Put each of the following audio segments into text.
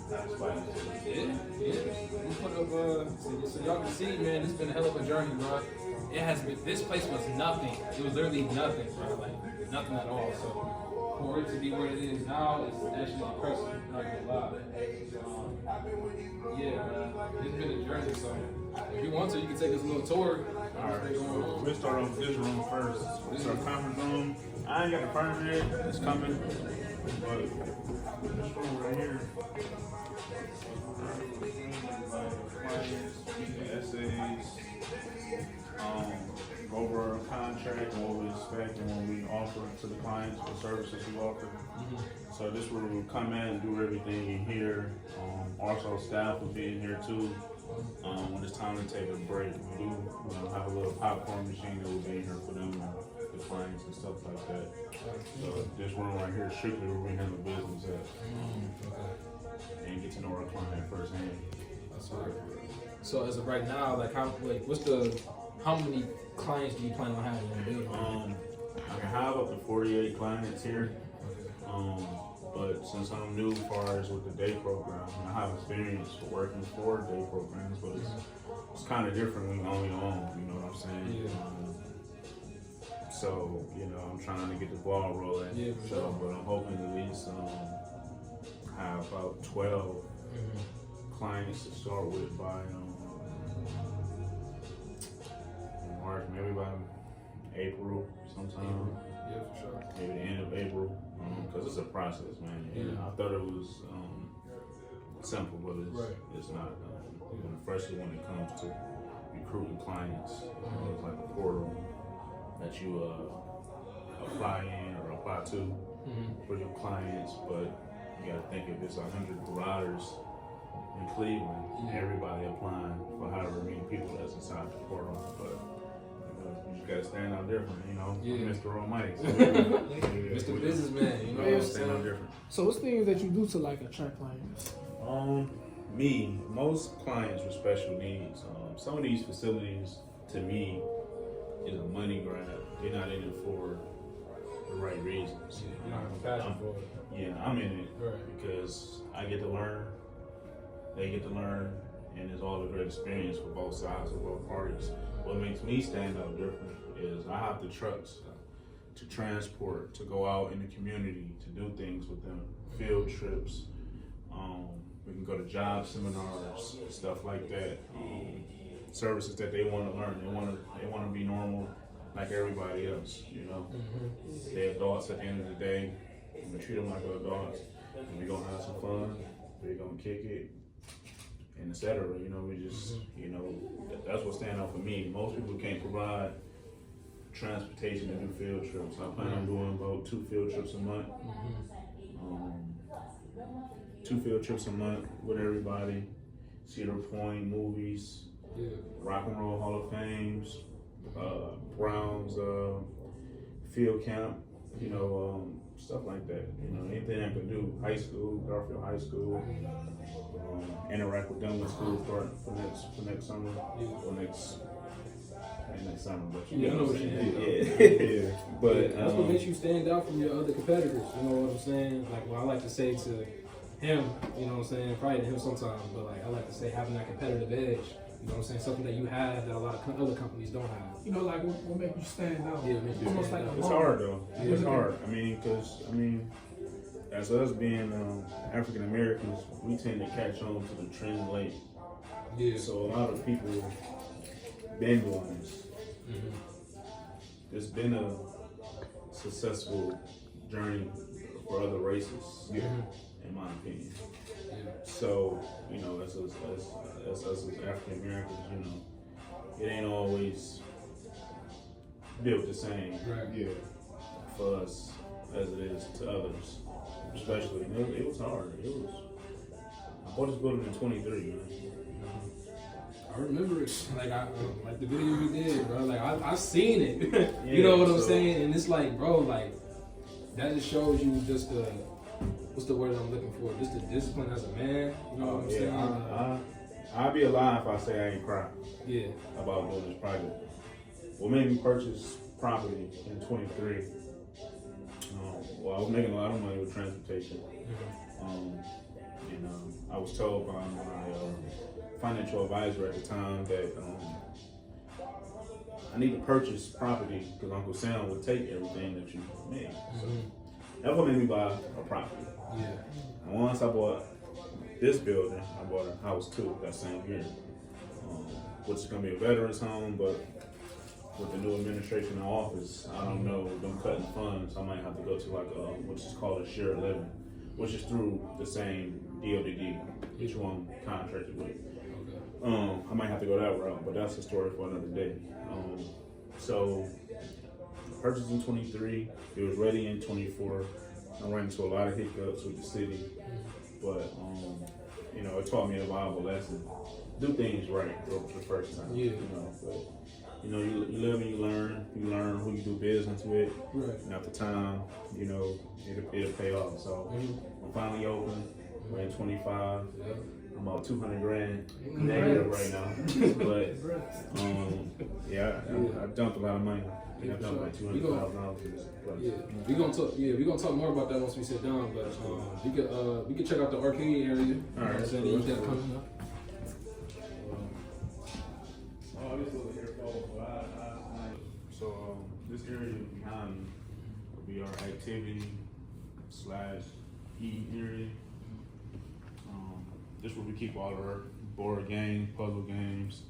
Yeah. We put up, so y'all can see, man, it's been a hell of a journey, bro. It has been, this place was nothing. It was literally nothing, bro. Like, nothing at all. So, for it to be where it is now, it's actually impressive. I'm not gonna lie. Yeah, man. It's been a journey, so if you want to, you can take us a little tour. Alright, so we'll start off with this room first. This is our conference room. I ain't got the furniture yet, it's coming. But this room right here, essays, go over our contract and what we expect and what we offer to the clients, the services we offer. So this where we'll come in and do everything in here. Also staff will be in here too. When it's time to take a break, we do have a little popcorn machine that will be in here for them, the clients and stuff like that. So this room right here is strictly where we handle business at. And get to know our client firsthand. That's right. So as of right now, like how many clients do you plan on having in the building? I can have up to 48 clients here. But since I'm new as far as with the day program, I have experience working for day programs, but it's kind of different when you're on your own, you know what I'm saying? Yeah. So, I'm trying to get the ball rolling. Yeah, but I'm hoping to at least have about 12 clients to start with by March, maybe by April sometime. Yeah, for sure. Maybe the end of April, because it's a process, man. I thought it was simple, but it's not. Especially when it comes to recruiting clients, it's like a portal that you apply in or apply to for your clients. But you got to think if it's 100 providers in Cleveland, everybody applying for however many people that's inside the portal, but. You just gotta stand out different, Mr. Almighty. So, Mr. Businessman, you know, stand out different. So what's things that you do to like attract clients? Most clients with special needs. Some of these facilities, to me, is a money grab. They're not in it for the right reasons. You don't have a passion for it. Yeah, I'm in it because I get to learn, they get to learn, and it's all a great experience for both sides, for both parties. What makes me stand out different is I have the trucks to transport, to go out in the community, to do things with them, field trips. We can go to job seminars, stuff like that. Services that they want to learn. They want to be normal like everybody else. They're adults at the end of the day. We treat them like adults. And we're gonna have some fun. We're gonna kick it. And etc. We just, that's what stands out for me. Most people can't provide transportation to do field trips. I plan on doing about 2 field trips a month. 2 field trips a month with everybody. Cedar Point, movies, Rock and Roll Hall of Fames, Browns field camp, stuff like that. Anything I can do. High school, Garfield High School. Interact with them when school start for next summer or next summer. But I know what you mean. Yeah. But that's what makes you stand out from your other competitors. You know what I'm saying? Like what I like to say to him, you know what I'm saying? Probably to him sometimes, but like I like to say having that competitive edge. You know what I'm saying? Something that you have that a lot of other companies don't have. Like what makes you stand out? Yeah, almost like it's hard though. It's hard. Because as us being African Americans, we tend to catch on to the trend late. Yeah. So a lot of people been doing this. It's been a successful journey for other races, in my opinion. So, as us as African Americans, it ain't always built the same for us as it is to others. Especially, it was hard. I bought this building in 23, man. I remember it, like the video you did, bro. Like I've seen it. You know what I'm saying? And it's like, bro, like that just shows you just the what's the word I'm looking for? Just the discipline as a man. You know what I'm saying? I'd be a lie if I say I ain't cry. Yeah. About doing this project. What made me purchase property in 23? I was making a lot of money with transportation. And I was told by my financial advisor at the time that I need to purchase property because Uncle Sam would take everything that you made. So that's what made me buy a property. Yeah. And once I bought this building, I bought a house too that same year, which is going to be a veterans home, but with the new administration in office, I don't know, them cutting funds, I might have to go to like which is called a shared living, which is through the same DODD, each one contracted with. I might have to go that route, but that's a story for another day. So, purchased in 23, it was ready in 24. I ran into a lot of hiccups with the city, but you know, it taught me a valuable lesson. Do things right the first time. Yeah. You know, but you know, you live and you learn. You learn who you do business with, Right. and after time, you know, it'll pay off. So I'm finally open. We're in 25. Yeah. I'm about 200 grand negative right now, but yeah, I dumped a lot of money. I think I dumped like $200,000 for this place. Yeah, we gonna talk more about that once we sit down. But we could check out the arcade area. All right, So cool. that coming up. So this area behind will be our activity/eat area. This is where we keep all our board games, puzzle games,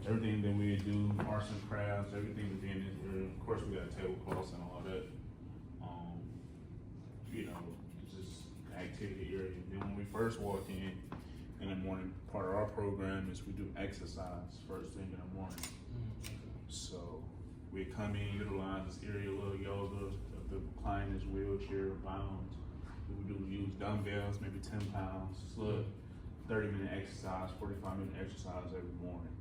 everything that we do, arts and crafts, everything would be in this area. Of course, we got tablecloths and all that. You know, it's just an activity area. Then when we first walk in the morning, part of our program is we do exercise first thing in the morning. So we come in, utilize this area, a little yoga, the client is wheelchair bound. We use dumbbells, maybe 10 pounds, slow 30-minute exercise, 45-minute exercise every morning,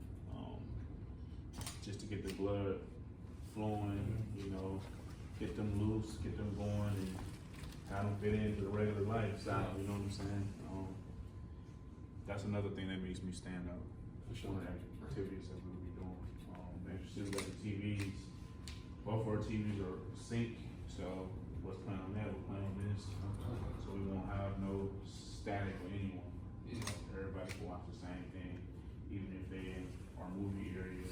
just to get the blood flowing, you know, get them loose, get them going, and have them fit into the regular lifestyle, you know what I'm saying? That's another thing that makes me stand out. One of the activities that we'll be doing. We got the TVs. Both of our TVs are sync, so what's playing on that, we're playing on this. So we won't have no static with anyone. You know, everybody can watch the same thing, even if they're in our movie area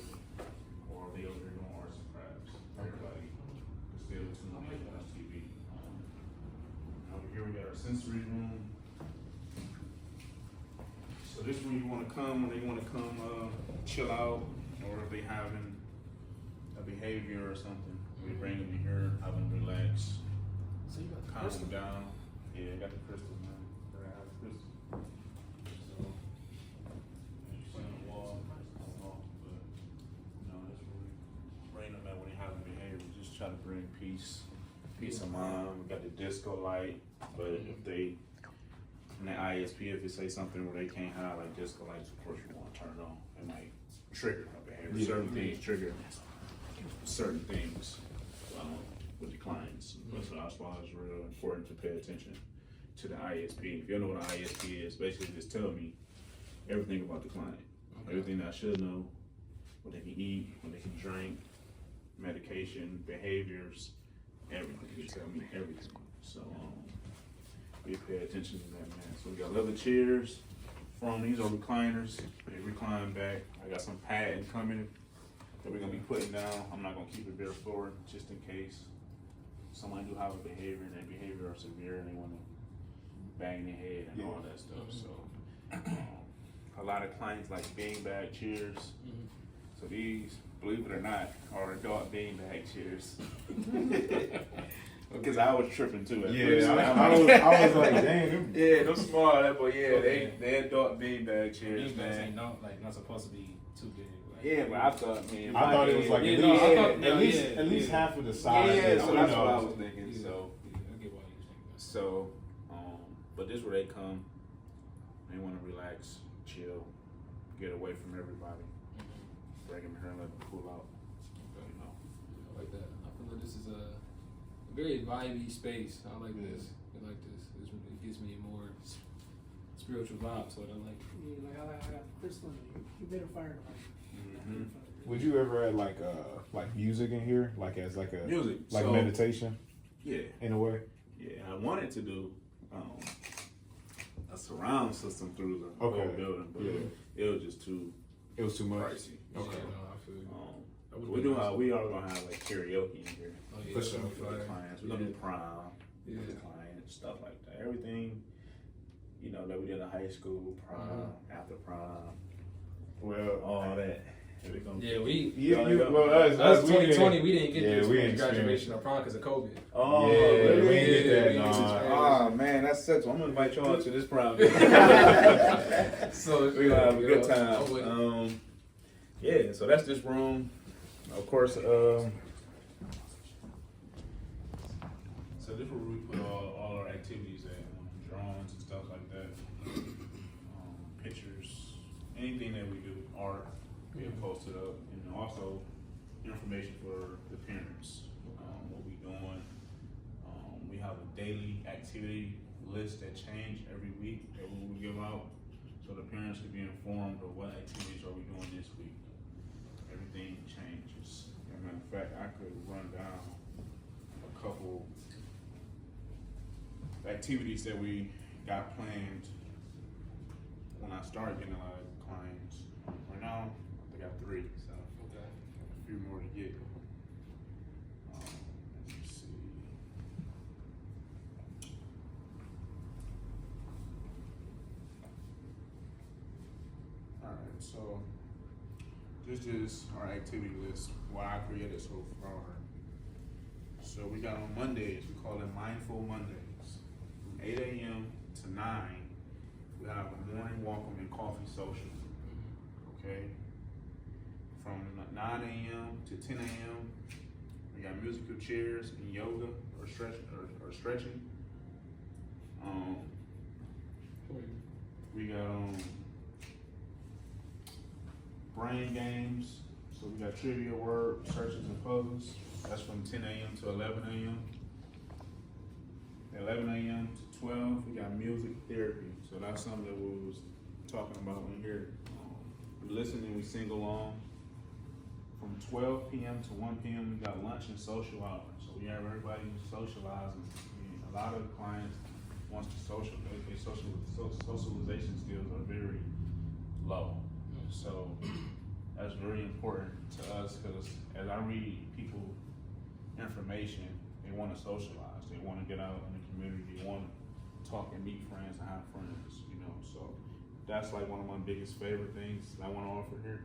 or they over there doing arts and crafts. Everybody can still tune in on TV. Over here we got our sensory room. So this is when you want to come, when they want to come chill out, or if they having a behavior or something, we bring them in here, have them relax, So you got the calm crystal. them down. Yeah, I got the crystals, man. I have the crystals. So, as you see on the wall, but you know, that's where we bring them at when they have a behavior. Just try to bring peace of mind. We got the disco light, but if they in the ISP, if it say something where they can't have like disco lights, of course you want to turn it on. It might trigger a behavior. Yeah. Certain things trigger certain things with the clients. So that's why it's real important to pay attention to the ISP. If you don't know what an ISP is, basically just tell me everything about the client. Everything that I should know, what they can eat, what they can drink, medication, behaviors, everything. You tell me everything. So we pay attention to that, man. So we got leather chairs. From these are recliners. They recline back. I got some padding coming that we're gonna be putting down. I'm not gonna keep it bare floor just in case someone do have a behavior and their behavior are severe and they wanna bang their head and all that stuff. So a lot of clients like beanbag chairs. So these, believe it or not, are adult beanbag chairs. Because I was tripping too. At first. I was like, damn. Yeah, they're small, but yeah, they adult beanbag chairs, These man. ain't not supposed to be too big. Like, Yeah, but I thought, man, I thought it was like Yeah, at no, least, I thought- at no, least, yeah, at least yeah. half of the size. yeah, so who that's what I knows? was thinking. Yeah, So, I get why you think that. so, but this is where they come. They want to relax, chill, get away from everybody. Bring them here and let them cool out. You know. I like that. I feel like this is a very vibey space. I like this. I like this. It gives me a more spiritual vibe. So I like. Yeah, like I got the crystal in it. You better fire Mhm. Would you ever add like music in here, like as like a Music, like so, meditation Yeah, in a way? yeah. I wanted to do a surround system through the whole building, but it was just too. It was too much. Pricey. Okay. Yeah, no, I feel you. We are gonna have like karaoke in here. Oh, yeah, For sure. For the clients. We're gonna do prom. Yeah. For the clients, stuff like that. Everything, that we did in high school, prom, after prom, Well, all that. Yeah, we. Us 2020, we didn't get this we for didn't graduation or prom because of COVID. Oh, yeah, really? we didn't get that. Yeah, Nah. Oh man, that's such. I'm gonna invite y'all to this prom. So We're gonna have a good time. I'm with it. Yeah, so that's this room. Of course, so this is where we put all our activities at, drawings and stuff like that, pictures, anything that we do, art, we have posted up, and also information for the parents, what we doing. We have a daily activity list that change every week that we will give out, so the parents can be informed of what activities are we doing this week. Everything changes. As a matter of fact, I could run down a couple activities that we got planned when I started getting a lot of clients. Right now, I got 3, so a few more to get. Let's see. All right, so this is our activity list, what I created so far. So we got on Mondays, we call it Mindful Mondays. From 8 a.m. to 9, we have a morning welcome and coffee social. Okay? From 9 a.m. to 10 a.m., we got musical chairs and yoga or stretching. We got brain games. So we got trivia, word searches, and puzzles. That's from 10 a.m. to 11 a.m. 11 a.m. to 12, we got music therapy. So that's something that we was talking about when here. We listen and we sing along. From 12 p.m. to 1 p.m., we got lunch and social hours. So we have everybody socializing. A lot of the clients wants to their socialization skills are very low. So that's very important to us because as I read people information, they want to socialize. They want to get out in the community. They want to talk and meet friends and have friends, So that's like one of my biggest favorite things I want to offer here.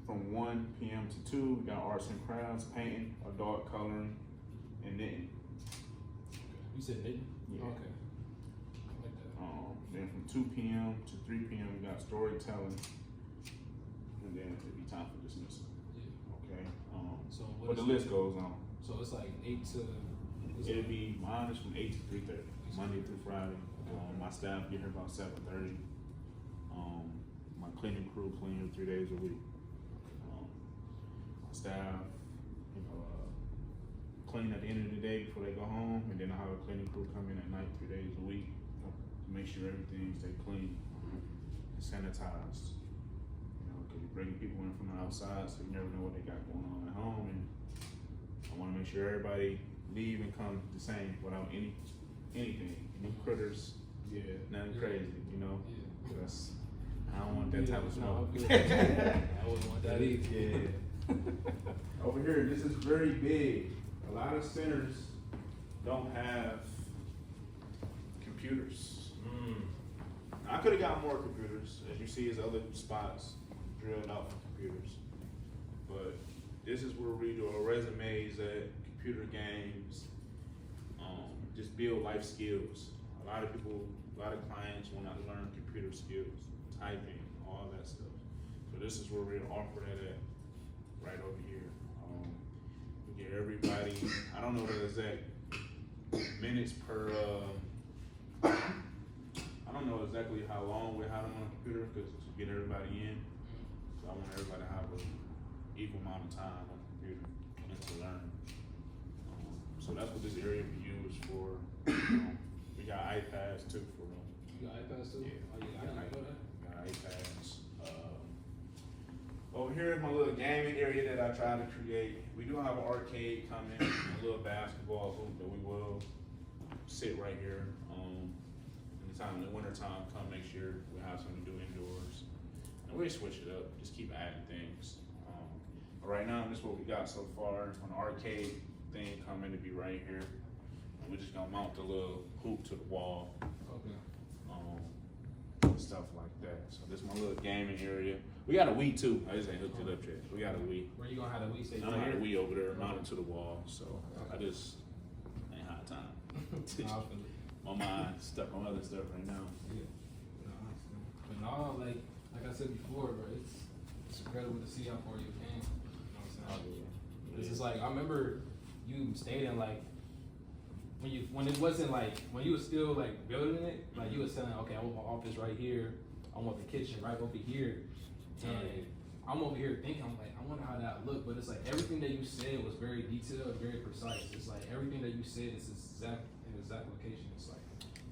From 1 p.m. to 2, we got arts and crafts, painting, adult coloring, and knitting. You said knitting? Yeah. Okay. I like that. Then from 2 p.m. to 3 p.m. we got storytelling, and then it'll be time for dismissal. Yeah. Okay. So but the list goes on. So it's like 8 to. It'll be mine is from 8 to 3:30, Monday through Friday. My staff get here about 7:30. My cleaning crew clean here 3 days a week. My staff, clean at the end of the day before they go home, and then I have a cleaning crew come in at night 3 days a week to make sure everything stay clean and sanitized. Because you're bringing people in from the outside, so you never know what they got going on at home, and I want to make sure everybody leave and come the same without anything, any critters, nothing crazy, Yeah. That's, I don't want that type of smoke. I wouldn't want that either. Yeah. Over here, this is very big. A lot of centers don't have computers. I could have got more computers, as you see, there's other spots drilled out for computers. But this is where we do our resumes at, computer games, just build life skills. A lot of clients want to learn computer skills, typing, all that stuff. So this is where we offer that at, right over here. We get everybody, I don't know the exact minutes per, I don't know exactly how long we have them on the computer because to get everybody in. So I want everybody to have an equal amount of time on the computer and to learn. So that's what this area we use for. We got iPads too for them. You got iPads too? Yeah. Oh, yeah, I didn't know that. Got iPads. Over here is my little gaming area that I try to create. We do have an arcade coming, a little basketball hoop that we will sit right here. And time, the winter time, come next year, we'll have something to do indoors. And we'll switch it up, just keep adding things. But right now, this is what we got so far. An arcade thing coming to be right here. And we're just gonna mount the little hoop to the wall. Okay. Stuff like that. So this is my little gaming area. We got a Wii too. I just ain't hooked it up yet. We got a Wii. Where you gonna have the Wii station? I'm gonna have a here? Wii over there mounted to the wall. So I just ain't hot time. Nah, I feel it. My mind stuck on other stuff right now. Yeah. But no, like I said before, bro, it's incredible to see how far you came. You know what I'm saying? It's just like I remember you stating like when it wasn't like when you was still like building it, like you was saying, okay, I want my office right here, I want the kitchen right over here, and I'm over here thinking, I'm like, I wonder how that looked, but it's like everything that you said was very detailed, very precise. It's like everything that you said is exact location. It's like,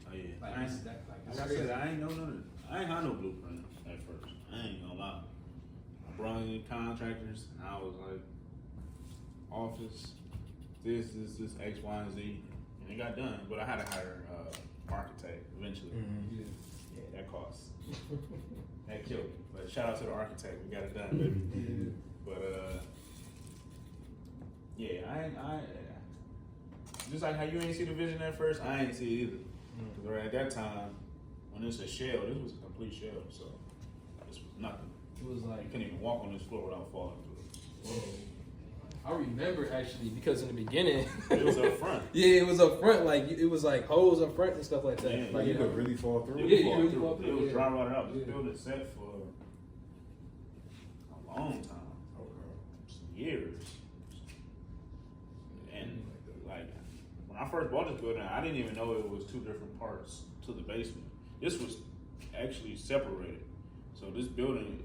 Oh yeah. like I ain't, it's that, like like I said, I ain't know none of it. I ain't had no blueprint at first. I ain't gonna lie. I brought in contractors and I was like, office, this, X, Y, and Z. And it got done. But I had to hire architect eventually. yeah. Yeah, that cost. That killed me. But shout out to the architect, we got it done, baby. But yeah, I just like how you ain't see the vision at first, I ain't see it either. Because at that time, when it's a shell, this was a complete shell, so this was nothing. It was You like couldn't even walk on this floor without falling through it. I remember actually because in the beginning It was up front. Yeah, it was up front, like it was like holes up front and stuff like that. Yeah, Like you yeah. could really fall through. It Yeah, was you fall really through. fall through, It was yeah. dry rotted out. This Yeah. building set for a long time. Some years. And like when I first bought this building, I didn't even know it was two different parts to the basement. This was actually separated. So this building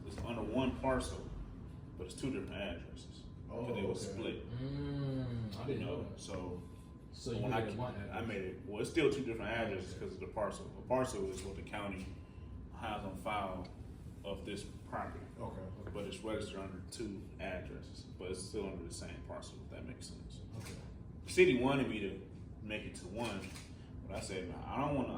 is under one parcel, but it's two different addresses. Because they were split. I didn't know that. So So you when made it one I made it, well, it's still two different addresses because of the parcel. The parcel is what the county has on file of this property. Okay. But it's registered under two addresses, but it's still under the same parcel, if that makes sense. Okay. The city wanted me to make it to one, but I said, no, I don't want to,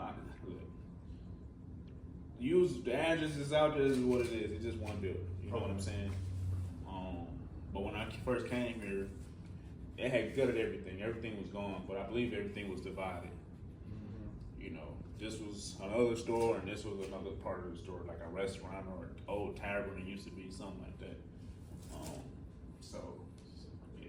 use the addresses out there is what it is. It's just one building. You know what I'm saying? But when I first came here, they had gutted everything. Everything was gone, but I believe everything was divided. You know, this was another store, and this was another part of the store, like a restaurant or an old tavern. It used to be something like that. So yeah,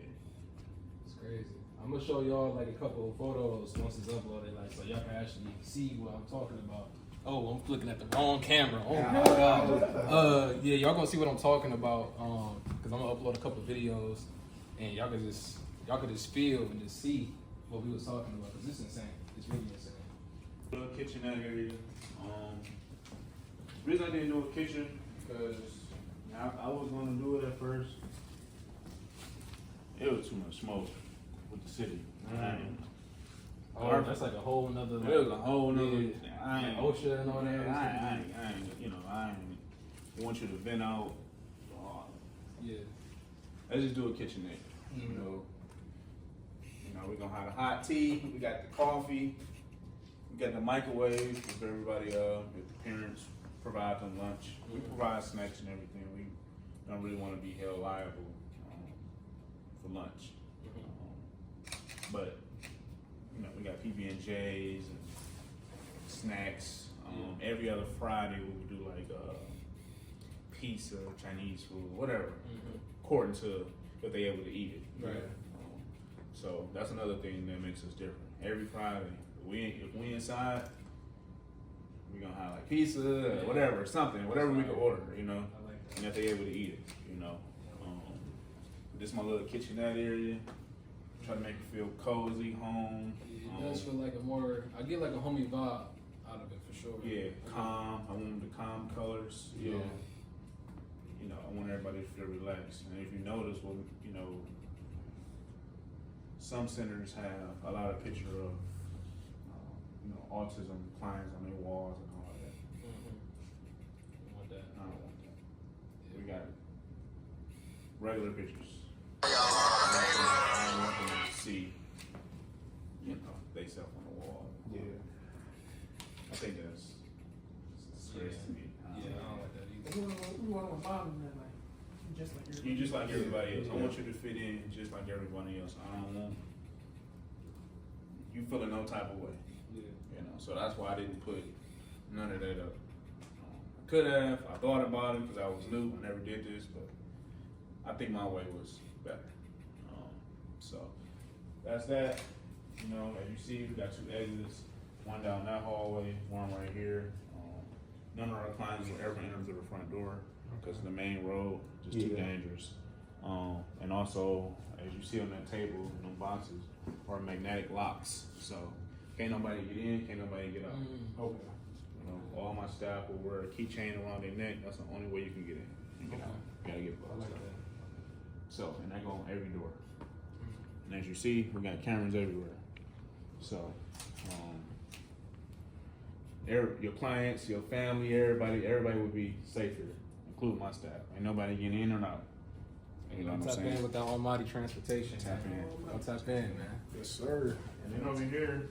It's crazy. I'm gonna show y'all like a couple of photos once it's uploaded, like so y'all can actually see what I'm talking about. Oh, I'm looking at the wrong camera. Oh my god. Yeah, y'all gonna see what I'm talking about. Cause I'm gonna upload a couple of videos, and y'all could just feel and just see what we was talking about. Cause it's insane. It's really insane. little kitchenette area. The reason I didn't do a kitchen because I was gonna do it at first. It was too much smoke with the city. Oh, that's like a whole nother. It was a whole nother. Yeah. I ain't, OSHA and all that. I ain't, you know, I ain't want you to vent out. Yeah. Let's just do a kitchenette. You know, we're gonna have the hot tea. We got the coffee. We got the microwave if everybody, if the parents provide them lunch. We provide snacks and everything. We don't really want to be held liable for lunch. But you know, we got PB&Js and snacks. Every other Friday we would do like pizza, Chinese food, whatever, according to if they able to eat it. Right. So that's another thing that makes us different. Every Friday, if we inside, we gonna have like pizza, or whatever, whatever we can order, you know, I like that. and if they able to eat it, you know. This is my little kitchenette area. Try to make it feel cozy, home. It does feel like I get like a homey vibe out of it for sure. Yeah, calm. I want the calm colors. Yeah. You know, I want everybody to feel relaxed. And if you notice, well, you know, some centers have a lot of picture of, you know, autism clients on their walls and all of that. I want that. I don't want that. We got regular pictures. I don't want them to see, you know, they self on the wall. Yeah. I think that's disgrace to me. Yeah, I don't like that either. We want to bottom that like just like You just like everybody else. I want you to fit in just like everybody else. I don't want you feeling no type of way. Yeah. You know, so that's why I didn't put none of that up. I could have. I thought about it because I was new. I never did this, but I think my way was better. So that's that. You know, as you see, we got 2 exits. One down that hallway, one right here. None of our clients will ever enter through the front door because the main road just too dangerous. And also, as you see on that table, them boxes are magnetic locks. So can't nobody get in, can't nobody get out. Okay. You know, all my staff will wear a keychain around their neck. That's the only way you can get in. You get out. You gotta get I buzzed. like that. So, and that go on every door. And as you see, we got cameras everywhere. So, your clients, your family, everybody would be safer, including my staff. Ain't nobody getting in or out. You know what I'm Tap saying? in with that almighty transportation. Tap in. I'll tap in, man. Yes, sir. And then over here,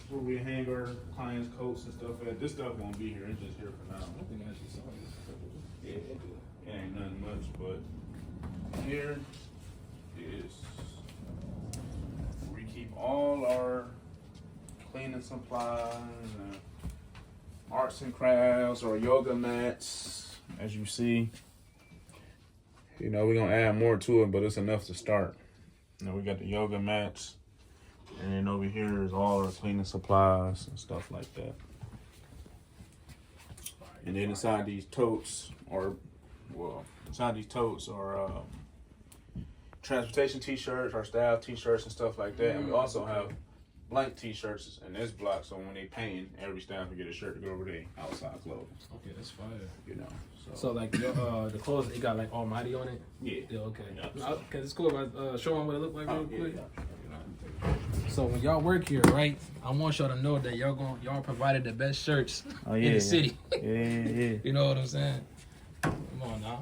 where we hang our clients' coats and stuff at, this stuff won't be here. It's just here for now. I think I actually saw this. Yeah, it ain't nothing much, but here is where we keep all our cleaning supplies and arts and crafts or yoga mats, as you see. You know, we're gonna add more to it, but it's enough to start. You know, we got the yoga mats, and then over here is all our cleaning supplies and stuff like that. And then inside these totes are transportation t-shirts, our staff t-shirts and stuff like that. And we also have blank t-shirts in this block, so when they paint, every staff will get a shirt to go over their outside clothes. Okay, that's fire. You know, So like the clothes, it got like almighty on it. yeah. Yeah, okay. Yeah. Cause it's cool. If I show them what it look like real quick. Yeah. So when y'all work here, right? I want y'all to know that y'all provided the best shirts in the city. Yeah. You know what I'm saying? Come on now.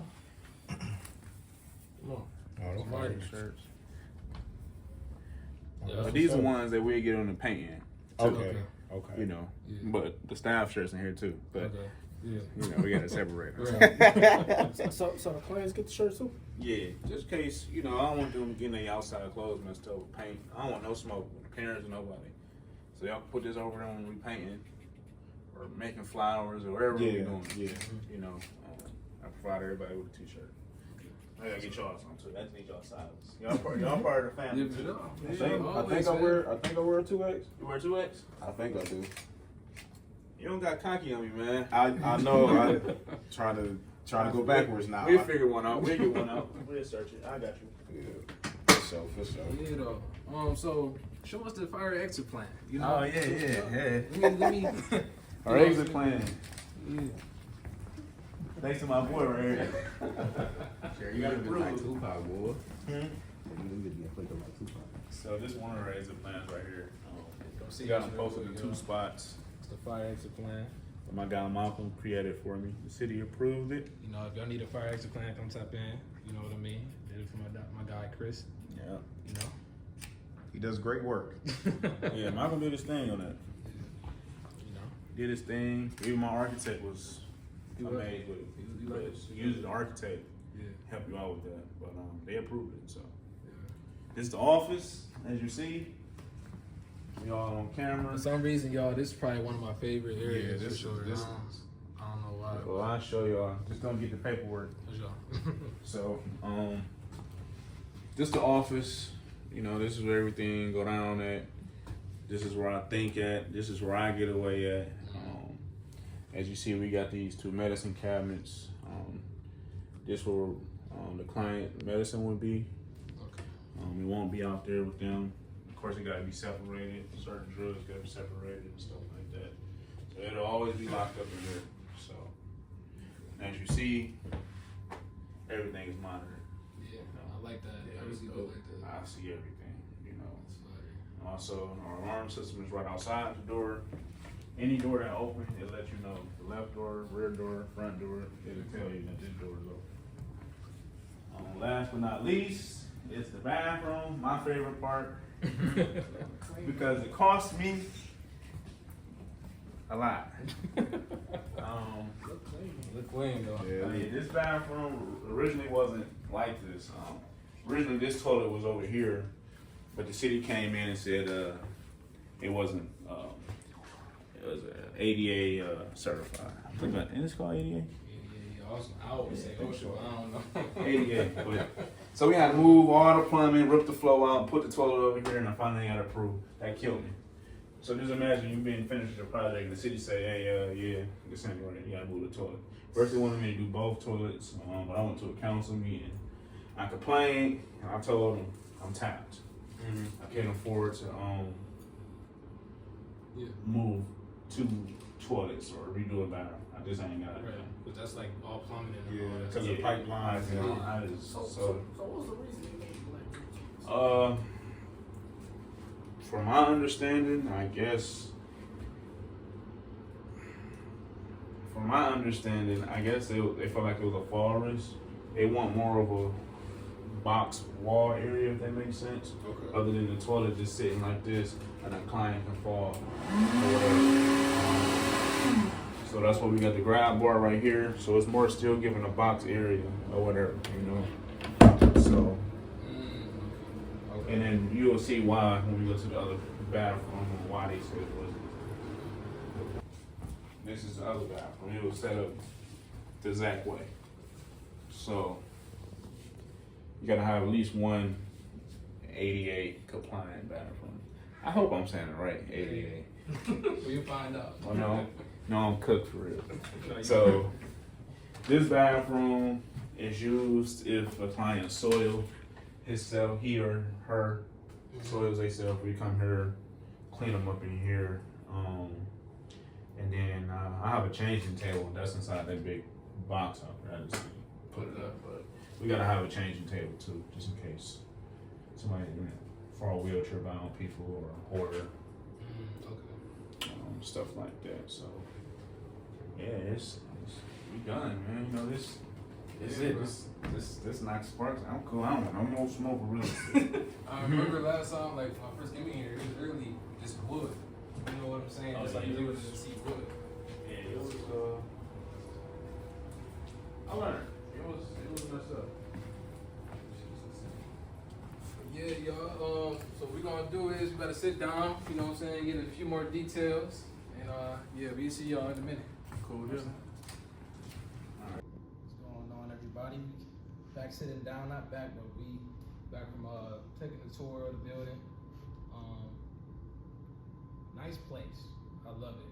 Come on. Oh, Almighty. Shirts. Yeah. But these are ones that we get on the painting. too, Okay. Okay. You know, Yeah. but the staff shirts in here too. But Okay. Yeah. you know, we gotta separate them. Right. So the clients get the shirts too? Yeah, just in case, you know, I don't want them getting their outside clothes messed up with paint. I don't want no smoke with the parents or nobody. So y'all can put this over there when we painting or making flowers or whatever we're doing. Yeah. You know, I provide everybody with a t-shirt. I gotta get y'all some too. I just need y'all sizes. Y'all part of the family Yeah, too. yeah. I think Always, I man. wear. I think I wear a 2X. You wear 2X? I think I do. You don't got cocky on me, man. I know. I'm trying to go backwards now. We'll figure one out. We'll get one out. We'll search it. I got you. Yeah. For sure. Yeah, though. So show us the fire exit plan. You know? Oh, yeah. Let me Our exit plan. Yeah. Thanks to my boy right here. Sure, You gotta prove. like Tupac, boy. Hmm? You need to play like Tupac. So this is one of our exit plans right here. See, We got them posted in 2 spots. It's the fire exit plan. My guy Malcolm created for me. The city approved it. You know, if y'all need a fire exit plan, come tap in. You know what I mean? Did it for my guy Chris. Yeah. You know. He does great work. Yeah, Malcolm did his thing on that. You know. Did his thing. Even my architect was You amazed with it. you like it? Usually the architect Yeah. help you out with that, but they approved it. So Yeah. this is the office, as you see. We all on camera. For some reason, y'all, this is probably one of my favorite areas. this for sure. is- I don't know why. Well, I'll show y'all. Just don't get the paperwork. For sure. So, this the office. You know, this is where everything go down at. This is where I think at. This is where I get away at. As you see, we got these 2 medicine cabinets. This where the client medicine would be. Okay. We won't be out there with them. Of course, it gotta be separated. Certain drugs gotta be separated and stuff like that. So it'll always be locked up in here. So, as you see, everything is monitored. Yeah, I like that. Yeah, I really it's do dope. like that. I see everything, you know. That's fire. Also, our alarm system is right outside the door. Any door that opens, it'll let you know. The left door, rear door, front door, it'll tell you that this door is open. Last but not least, it's the bathroom, my favorite part. Because it costs me a lot. Look clean though. I mean, this bathroom originally wasn't like this. Originally, this toilet was over here, but the city came in and said it wasn't. It was ADA certified. And it's called ADA. Awesome. I always say OSHA, but I don't know. ADA. So we had to move all the plumbing, rip the floor out, put the toilet over here, and I finally got approved. That killed me. So just imagine you being finished with your project, and the city say, "Hey, yeah, this ain't right. You gotta move the toilet." First, they wanted me to do both toilets, but I went to a council meeting. I complained, and I told them I'm tapped. I can't afford to move 2 toilets or redo a bathroom. I just ain't got it. Right. But that's like all plumbing and all that. because of pipelines. You know, I just, So what was the reason you made like? From my understanding, I guess. They felt like it was a fall risk. They want more of a box wall area, if that makes sense. Okay. Other than the toilet just sitting like this, and a client can fall. Or whatever. So that's why we got the grab bar right here. So it's more still giving a box area or whatever, you know. So. Okay. And then you'll see why when we go to the other bathroom and why they said it wasn't. This is the other bathroom. It was set up the exact way. So you gotta have at least one ADA compliant bathroom. I hope I'm saying it right, ADA. Well, you find out. Oh no, I'm cooked for real. So this bathroom is used if a client soil himself, he or her soils themselves. We come here, clean them up in here, and then I have a changing table that's inside that big box out there. I just put it up, but we gotta have a changing table too, just in case somebody, for all wheelchair bound people or a hoarder, stuff like that. So yeah, it's we done, man. You know this. This it. This knocks sparks. I'm cool. I don't want no more smoke or real estate. I remember last time, like when I first came in here, it was really just wood. You know what I'm saying? Oh, Just yeah, like it you was- would see wood. Yeah, it was. I learned. It was messed up. Yeah, y'all. So what we're gonna do is we gotta sit down. You know what I'm saying? Get a few more details, and yeah, we'll see y'all in a minute. Cool. What's going on, everybody? Back sitting down, not back, but we back from taking a tour of the building. Nice place. I love it.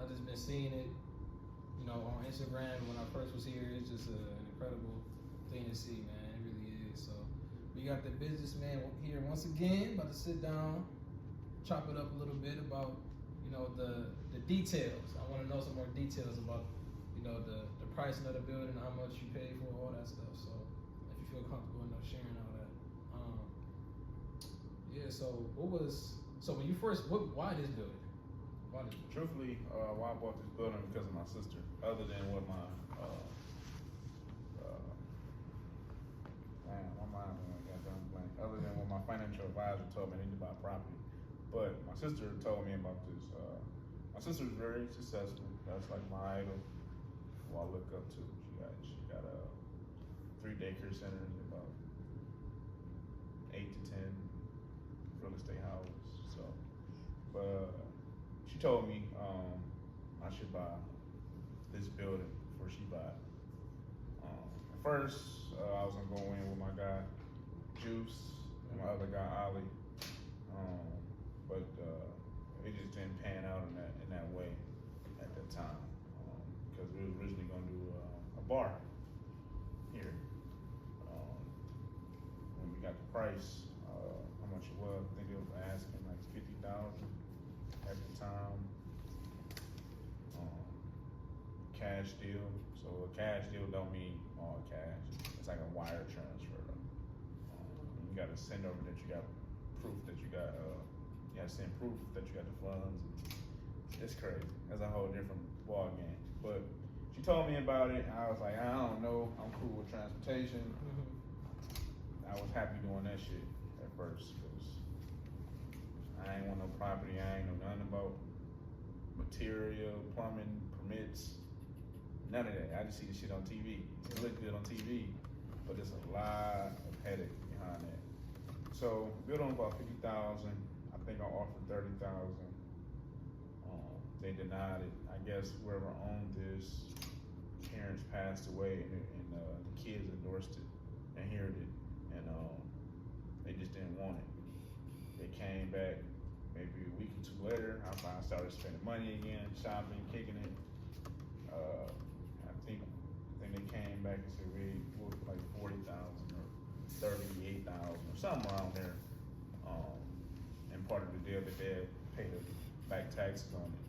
I've just been seeing it, you know, on Instagram when I first was here. It's just an incredible thing to see, man. It really is. So we got the businessman here once again, about to sit down, chop it up a little bit about, you know, the details. I want to know some more details about, you know, the pricing of the building, how much you pay for, all that stuff. So if you feel comfortable enough sharing all that. Yeah, so when you first, why this building? Why this building? Truthfully, why I bought this building because of my sister. Other than what my my mind got done blank. Other than what my financial advisor told me I need to buy property, but my sister told me about this. My sister's very successful. That's like my idol, who I look up to. She got 3 daycare centers, about 8 to 10 real estate houses. So, but she told me I should buy this building before she buy it. At first, I was gonna go in with my guy Juice and my other guy Ollie, but it just didn't pan out in that way at that time, because we were originally gonna do a bar here. When we got the price, how much it was, I think they were asking like $50,000 at the time. Cash deal. So a cash deal don't mean all cash. It's like a wire transfer. You got to send over that you got proof that you got. You got to send proof that you got the funds. It's crazy. That's a whole different ball game. But she told me about it. I was like, I don't know. I'm cool with transportation. I was happy doing that shit at first because I ain't want no property I ain't know nothing about. material, plumbing, permits, none of that. I just see the shit on TV. It look good on TV, but there's a lot of headache behind that. So built on about 50,000. I think I offered 30,000. They denied it. I guess whoever owned this, parents passed away, and the kids endorsed it, inherited it, and they just didn't want it. They came back maybe a week or two later. I started spending money again, shopping, kicking it. I think they came back and said we worth like 40,000 or 38,000 or something around there. And part of the deal that they had paid back taxes on it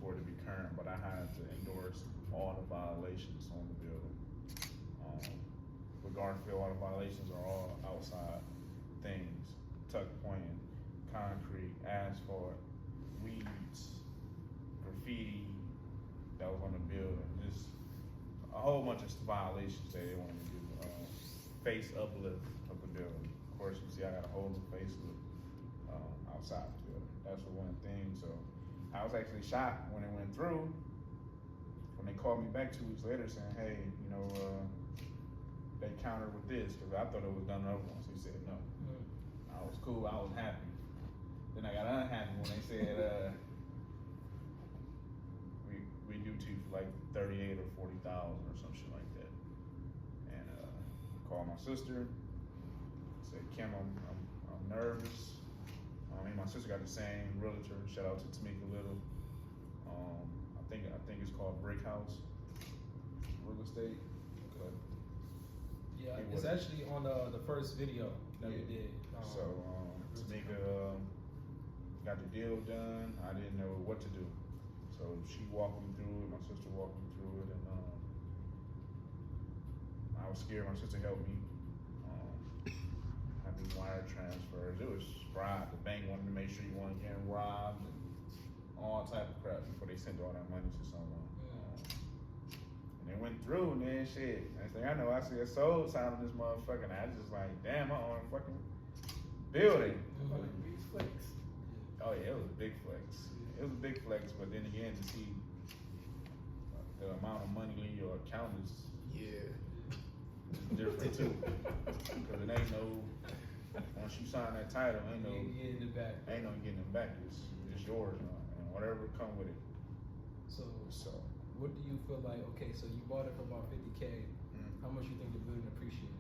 for it to be current, but I had to endorse all the violations on the building. With Garfield, all the violations are all outside things: tuck pointing, concrete, asphalt, weeds, graffiti that was on the building. Just a whole bunch of violations that they wanted to do. Face uplift of the building. Of course, you see I got a whole new facelift outside the building. That's for one thing. So I was actually shocked when it went through. When they called me back 2 weeks later saying, hey, you know, they countered with this, because I thought it was done other ones. He said no. I was cool, I was happy. Then I got unhappy when they said, we do to you for like 38 or 40,000 or some shit like that. And called my sister, said, Kim, I'm nervous. Me and my sister got the same realtor. Shout out to Tamika Little. I think it's called Brick House Real Estate. But yeah, it's actually on the first video that we did. So Tamika got the deal done. I didn't know what to do, so she walked me through it. My sister walked me through it, and I was scared. My sister helped me. I do wire transfers. It was fraud. The bank wanted to make sure you weren't getting robbed and all type of crap before they sent all that money to someone. And they went through, and then shit. Next thing I know, I see a sold sign on this motherfucker, and I was just like, damn, I own a fucking building. Big flex. Oh yeah, it was a big flex. It was a big flex, but then again, to see the amount of money in your account is different too. Because it ain't no, once you sign that title, ain't no getting it back. Ain't no getting it back. It's yours now, and whatever come with it. So what do you feel like? Okay, so you bought it for about 50K. How much you think the building appreciated?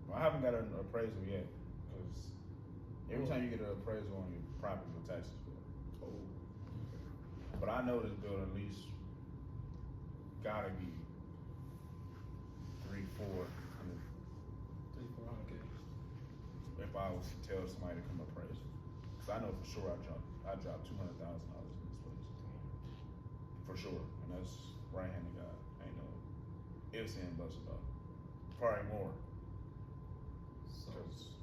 Well, I haven't got an appraisal yet, because every time you get an appraisal on your property, your taxes go. But I know this building at least gotta be 300-400. 300-400K. If I was to tell somebody to come appraise it, because I know for sure I dropped $200,000 in this place, for sure, and that's right hand to God. Ain't no ifs and buts about it. Probably more, because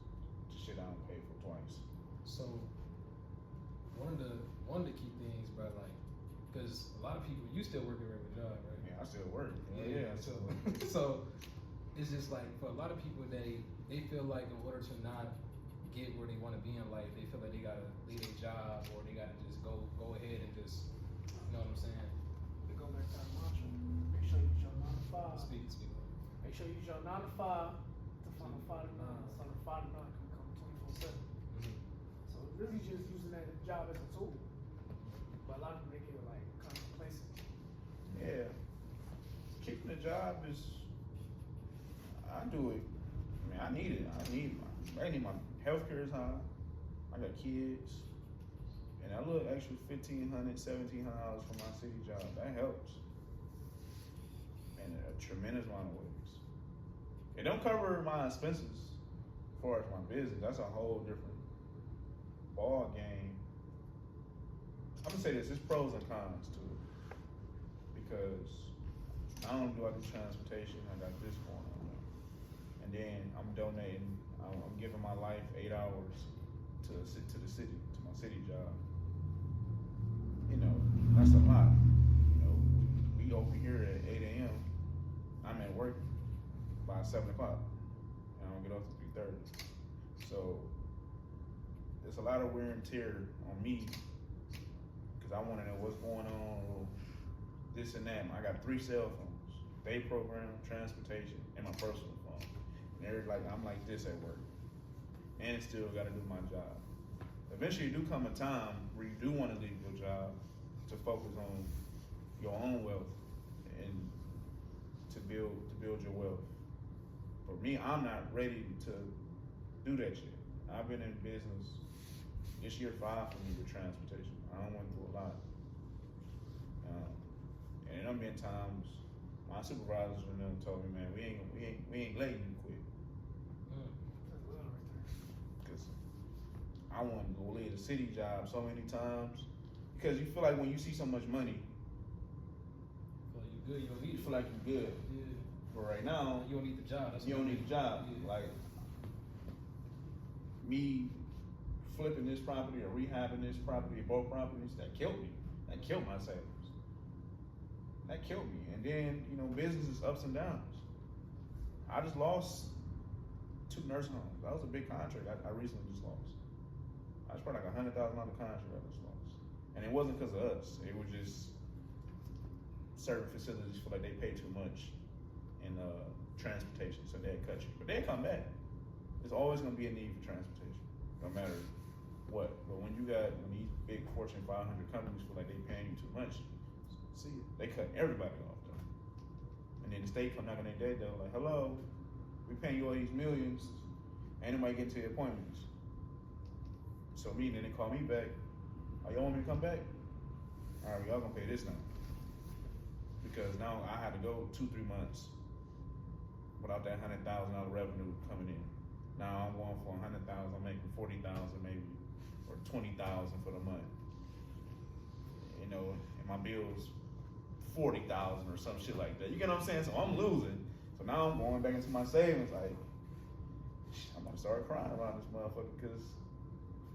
the shit I don't pay for twice. So one of the key things, bro, like, because a lot of people, you still work a regular job, right? Yeah, I still work. Yeah, I still work. So it's just like, for a lot of people, they feel like in order to not get where they want to be in life, they feel like they gotta leave their job, or they gotta just go ahead and just, you know what I'm saying? They go back to that mantra. Make sure you use your 9 to 5. Speak. Make sure you use your 9 to 5 to find a 5 to 9. So the 5 to 9 can come 24/7. So really just using that job as a tool. But a lot of people, they get like kind of complacent. Yeah, keeping the job is, I do it. I mean, I need it. I need my healthcare is high. I got kids, and that little extra $1,500, $1,700 for my city job, that helps in a tremendous amount of ways. It don't cover my expenses as far as my business. That's a whole different ball game. I'm gonna say this: there's pros and cons to it, because not only do I do transportation, I got this going on now, and then I'm donating. I'm giving my life 8 hours to the city, to my city job. You know, that's a lot. You know, we open here at 8 a.m. I'm at work by 7 o'clock, and I don't get off till 3:30. So it's a lot of wear and tear on me because I want to know what's going on, this and that. I got 3 cell phones: day program, transportation, and my personal phone. And they're like, I'm like this at work, and still got to do my job. Eventually, do come a time where you do want to leave your job to focus on your own wealth and to build your wealth. For me, I'm not ready to do that shit. I've been in business. This year 5 for me with transportation. I went through a lot. And there been times my supervisors and them told me, man, we ain't letting you quit. Cause I wanted to go leave a city job so many times. Because you feel like when you see so much money, You good? You don't need you it. feel like you're good. Yeah. But right now, You don't need the job. That's you what don't it need a is. job. Yeah. Like me flipping this property or rehabbing this property, both properties, that killed me. That killed my savings. That killed me. And then, business is ups and downs. I just lost 2 nursing homes. That was a big contract I recently just lost. I just probably like $100,000 contract I just lost. And it wasn't because of us. It was just certain facilities feel like they pay too much in transportation, so they'll cut you. But they'll come back. There's always gonna be a need for transportation, no matter what. But when these big Fortune 500 companies feel like they paying you too much, see, they cut everybody off though. And then the state come knocking their day though, like, hello, we paying you all these millions, ain't nobody getting to the appointments. So then they call me back, oh, y'all want me to come back? All right, y'all gonna pay this now. Because now I had to go 2-3 months without that $100,000 revenue coming in. Now I'm going for $100,000, I'm making $40,000 maybe, or $20,000 for the month. And my bills $40,000 or some shit like that. You get what I'm saying? So I'm losing. So now I'm going back into my savings. Like, I'm gonna start crying around this motherfucker because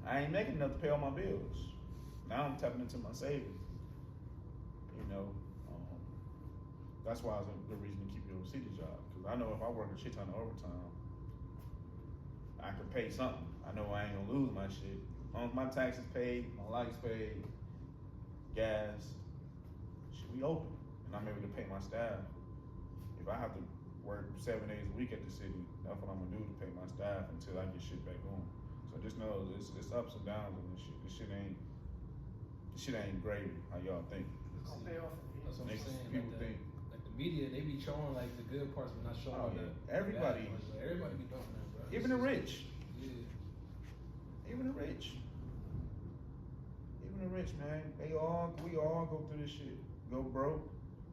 I ain't making enough to pay all my bills. Now I'm tapping into my savings. That's why it's a good reason to keep your city job. Because I know if I work a shit ton of overtime, I can pay something. I know I ain't gonna lose my shit. As long as my taxes paid, my lights paid, gas, shit, we open. And I'm able to pay my staff. If I have to work 7 days a week at the city, that's what I'm gonna do to pay my staff until I get shit back on. So just know it's ups and downs in this shit. This shit ain't gravy, how y'all think. It's gonna pay off. That's what I'm Niggas, saying. people Like think. the media, they be showing like the good parts, but not showing Oh, the yeah. Everybody. bad parts. Like, everybody be doing that, bro. Even the rich. Yeah. Even the rich. Even the rich, man. We all go through this shit. Go broke,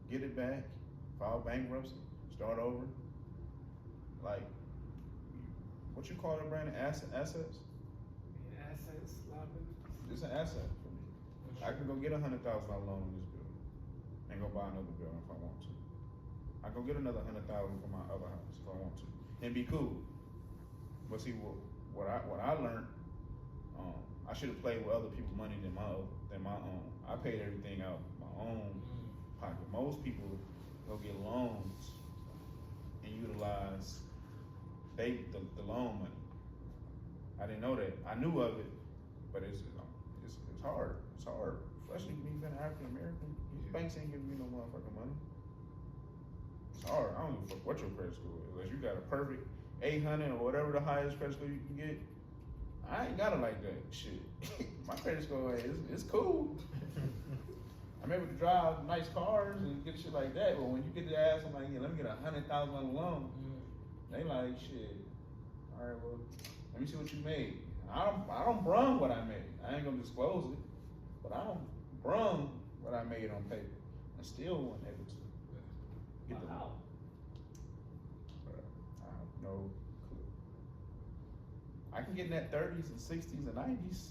get it back, file bankruptcy, start over. Like, what you call it, Brandon? Assets? Assets, liabilities. It's an asset for me. I can go get $100,000 loan on this building and go buy another building if I want to. I go get another $100,000 for my other house if I want to, and be cool. But see, what I learned, I should have played with other people's money than my own. I paid everything out my own pocket. Most people go get loans and utilize the loan money. I didn't know that. I knew of it, but it's hard. It's hard, especially me being African American. These banks ain't giving me no motherfucking money. It's hard. I don't give a fuck what your credit score is. Unless you got a perfect 800 or whatever the highest credit score you can get. I ain't got it like that. Shit, my credit score is cool. I'm able to drive nice cars and get shit like that. But when you get to ask them like, yeah, let me get $100,000 loan, they like, shit. All right, well, let me see what you made. I don't brung what I made. I ain't gonna disclose it, but I don't brung what I made on paper. I still wasn't able to get the loan. I have no clue. I can get in that 30s and 60s and 90s,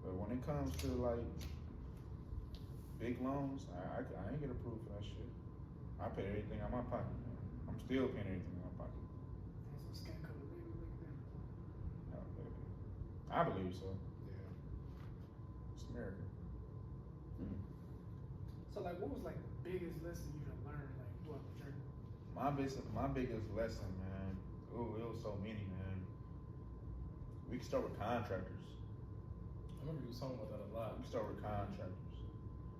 but when it comes to like big loans, I ain't get approved for that shit. I pay everything out of my pocket, man. I'm still paying everything out of my pocket. That's a skin color baby like that. No, baby. I believe so. Yeah. It's America. So like, what was like the biggest lesson you done learned like throughout the journey? My biggest lesson, man. Ooh, it was so many, man. We can start with contractors. I remember you was talking about that a lot. We can start with contractors.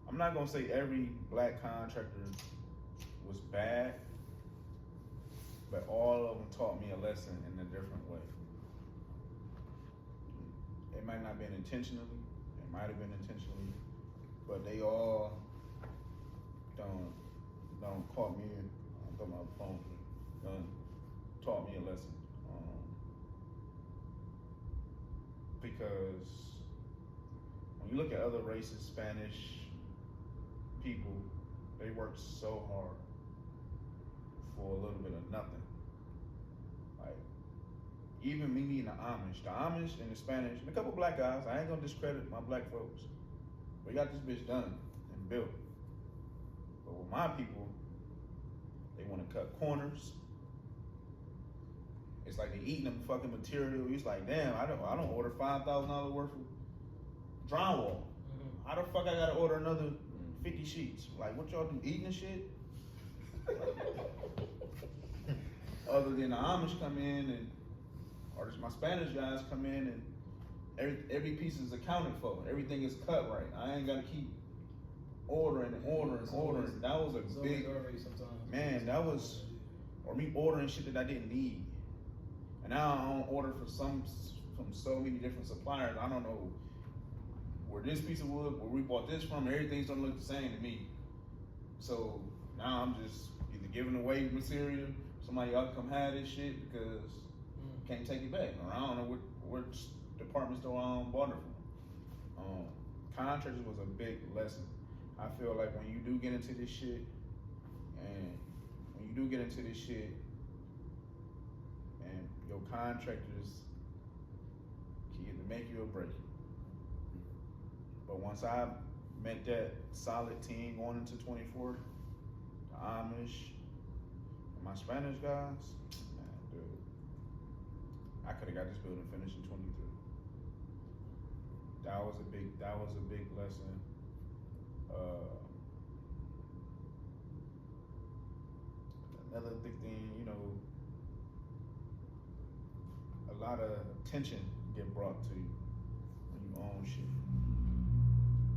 I'm not gonna say every black contractor was bad, but all of them taught me a lesson in a different way. It might not have been intentionally, it might have been intentionally, but they all don't caught me in, I thought my phone taught me a lesson. Because when you look at other races, Spanish people, they work so hard for a little bit of nothing. Like, even me meeting the Amish and the Spanish, and a couple black guys, I ain't gonna discredit my black folks. We got this bitch done and built. But with my people, they wanna cut corners. It's like they eating them fucking material. It's like, damn, I don't order $5,000 worth of drywall. How the fuck I gotta order another 50 sheets? Like, what y'all do, eating the shit? Other than the Amish come in and, or just my Spanish guys come in and every piece is accounted for. Everything is cut right. I ain't gotta keep ordering. That was a big, man, that was, or me ordering shit that I didn't need. And now I don't order from so many different suppliers. I don't know where this piece of wood, where we bought this from, everything's gonna look the same to me. So now I'm just either giving away material, somebody else come have this shit because can't take it back. Or I don't know what department store I bought it from. Contractors was a big lesson. I feel like when you do get into this shit, and your contractors can either make you or break you. But once I met that solid team going into 24, the Amish, and my Spanish guys, man, dude, I could have got this building finished in 23. That was a big lesson. Another big thing, you know, a lot of attention get brought to you when you own shit.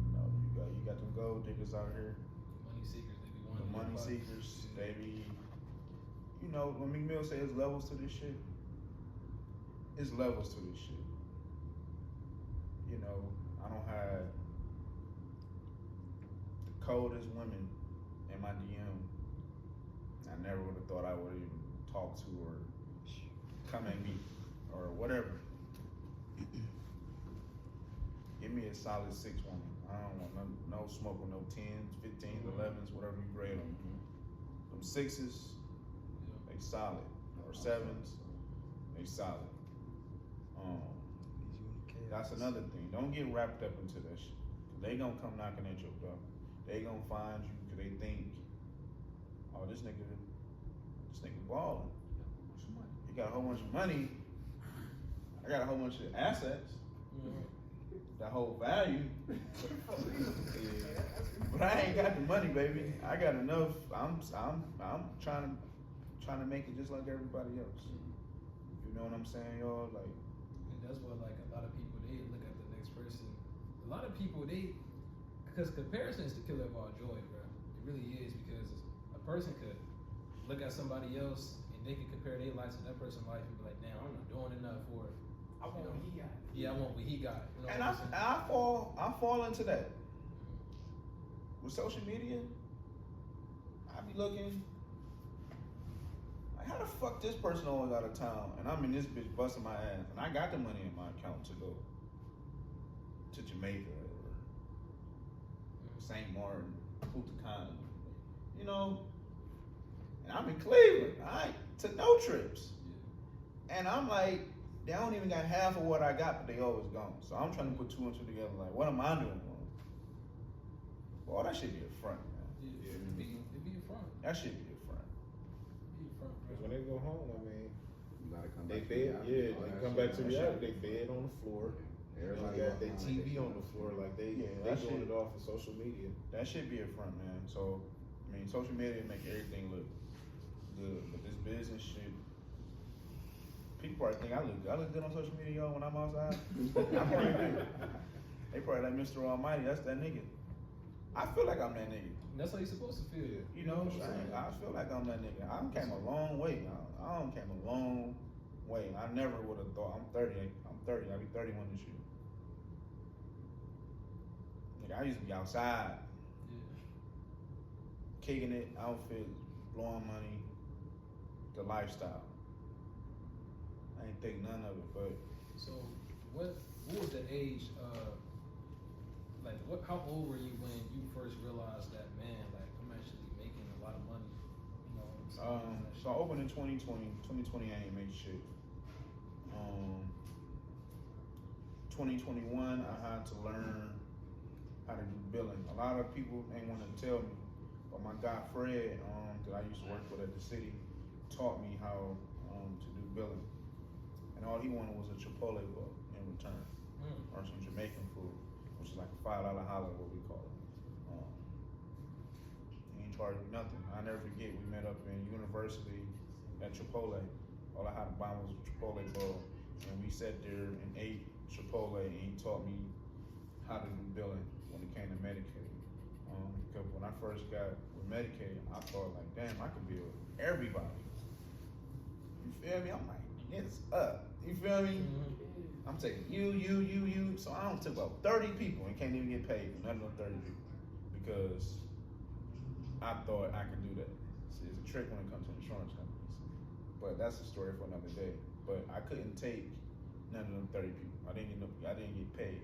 You know, you got them gold diggers out here. Money seekers, they be wanting The money seekers, they be, you know, when Meek Mill say there's levels to this shit, it's levels to this shit. You know, I don't have the coldest women in my DM. I never would have thought I would even talk to or come at me or whatever. Give me a solid 6 woman. I don't want no smoke with no 10s, 15s, 11s, whatever you grade them. Them 6s, they solid. Or 7s, they solid. That's another thing. Don't get wrapped up into that shit. They gonna come knocking at your door. They gonna find you because they think, oh, this nigga balling. He got a whole bunch of money. I got a whole bunch of assets. That whole value. But I ain't got the money, baby. I got enough. I'm trying to make it just like everybody else. You know what I'm saying, y'all? Like, and that's what, like, a lot of people, they look at the next person. A lot of people, because comparison is the killer of all joy, bro. It really is, because a person could look at somebody else and they can compare their life to that person's life and be like, damn, I'm not doing enough for it. I want what he got. Yeah, I want what he got. You know and what I'm saying? I fall into that. With social media, I be looking, like, how the fuck this person always out of town and I'm in this bitch busting my ass and I got the money in my account to go to Jamaica or St. Martin, Punta Cana, you know, and I'm in Cleveland. I ain't took no trips. And I'm like, they don't even got half of what I got, but they always gone. So I'm trying to put 2 and 2 together. Like, what am I doing wrong? Boy, that should be a front, man. Yeah, it'd be a front. That should be a front. Because when they go home, I mean, You gotta come they back. bed, they come back to reality. They bed on the floor. Everybody They got their else TV on the floor, like they doing it off of social media. That should be a front, man. So, I mean, social media make everything look good, but this business shit, People probably think I look good on social media, y'all, when I'm outside. I probably do. They probably like Mr. Almighty, that's that nigga. I feel like I'm that nigga. That's how you're supposed to feel. You know what I'm saying? I feel like I'm that nigga. I came a long way. I done came a long way. I never would have thought. I'm 30. I'll be 31 this year. Nigga, I used to be outside, kicking it, outfits, blowing money, the lifestyle. I ain't think none of it, but So, what was the age? How old were you when you first realized that, man, like I'm actually making a lot of money? You know. so I opened in 2020. 2020 I ain't make shit. 2021 I had to learn how to do billing. A lot of people ain't want to tell me, but my guy Fred, that I used to work with at the city, taught me how to do billing. And all he wanted was a Chipotle bowl in return, or some Jamaican food, which is like a $5 holler, what we call it. He ain't charged me nothing. I never forget, we met up in university at Chipotle. All I had to buy was a Chipotle bowl, and we sat there and ate Chipotle, and he taught me how to do billing when it came to Medicaid. Because when I first got with Medicaid, I thought like, damn, I could bill everybody. You feel me? I'm like, it's up. You feel me? I'm taking you. So I took about 30 people and can't even get paid for none of those 30 people because I thought I could do that. See, it's a trick when it comes to insurance companies. But that's a story for another day. But I couldn't take none of them 30 people. I didn't get paid.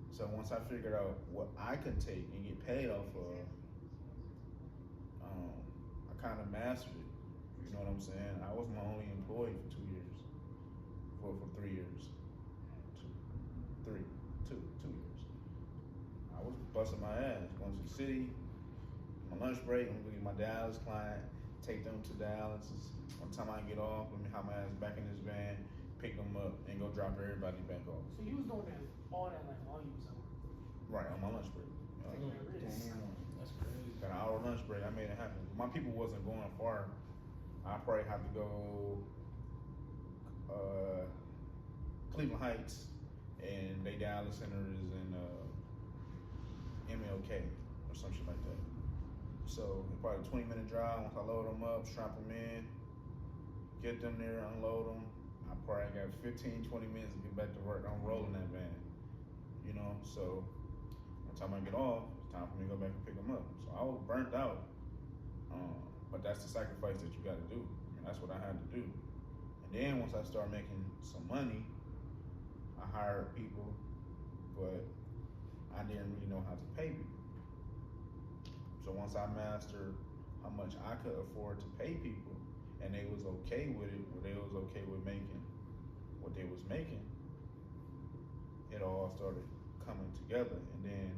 So once I figured out what I could take and get paid off of, I kind of mastered it. You know what I'm saying? I was my only employee for 2 years. For 3 years. Two years. I was busting my ass, going to the city, my lunch break, I'm looking at my Dallas client, take them to Dallas. One time I get off, let me hop my ass back in this van, pick them up, and go drop everybody back off. So you was doing that, all that like while you was at work? Right, on my lunch break. That's crazy. Got an hour lunch break, I made it happen. My people wasn't going far. I probably have to go Cleveland Heights, and they Dallas Center is in MLK or some shit like that. So probably a 20-minute drive. Once I load them up, strap them in, get them there, unload them. I probably got 15, 20 minutes to get back to work. I'm rolling that van, you know. So by the time I get off, it's time for me to go back and pick them up. So I was burnt out, but that's the sacrifice that you got to do. I mean, that's what I had to do. And then once I started making some money, I hired people, but I didn't really know how to pay people. So once I mastered how much I could afford to pay people, and they was okay with it, or they was okay with making what they was making, it all started coming together. And then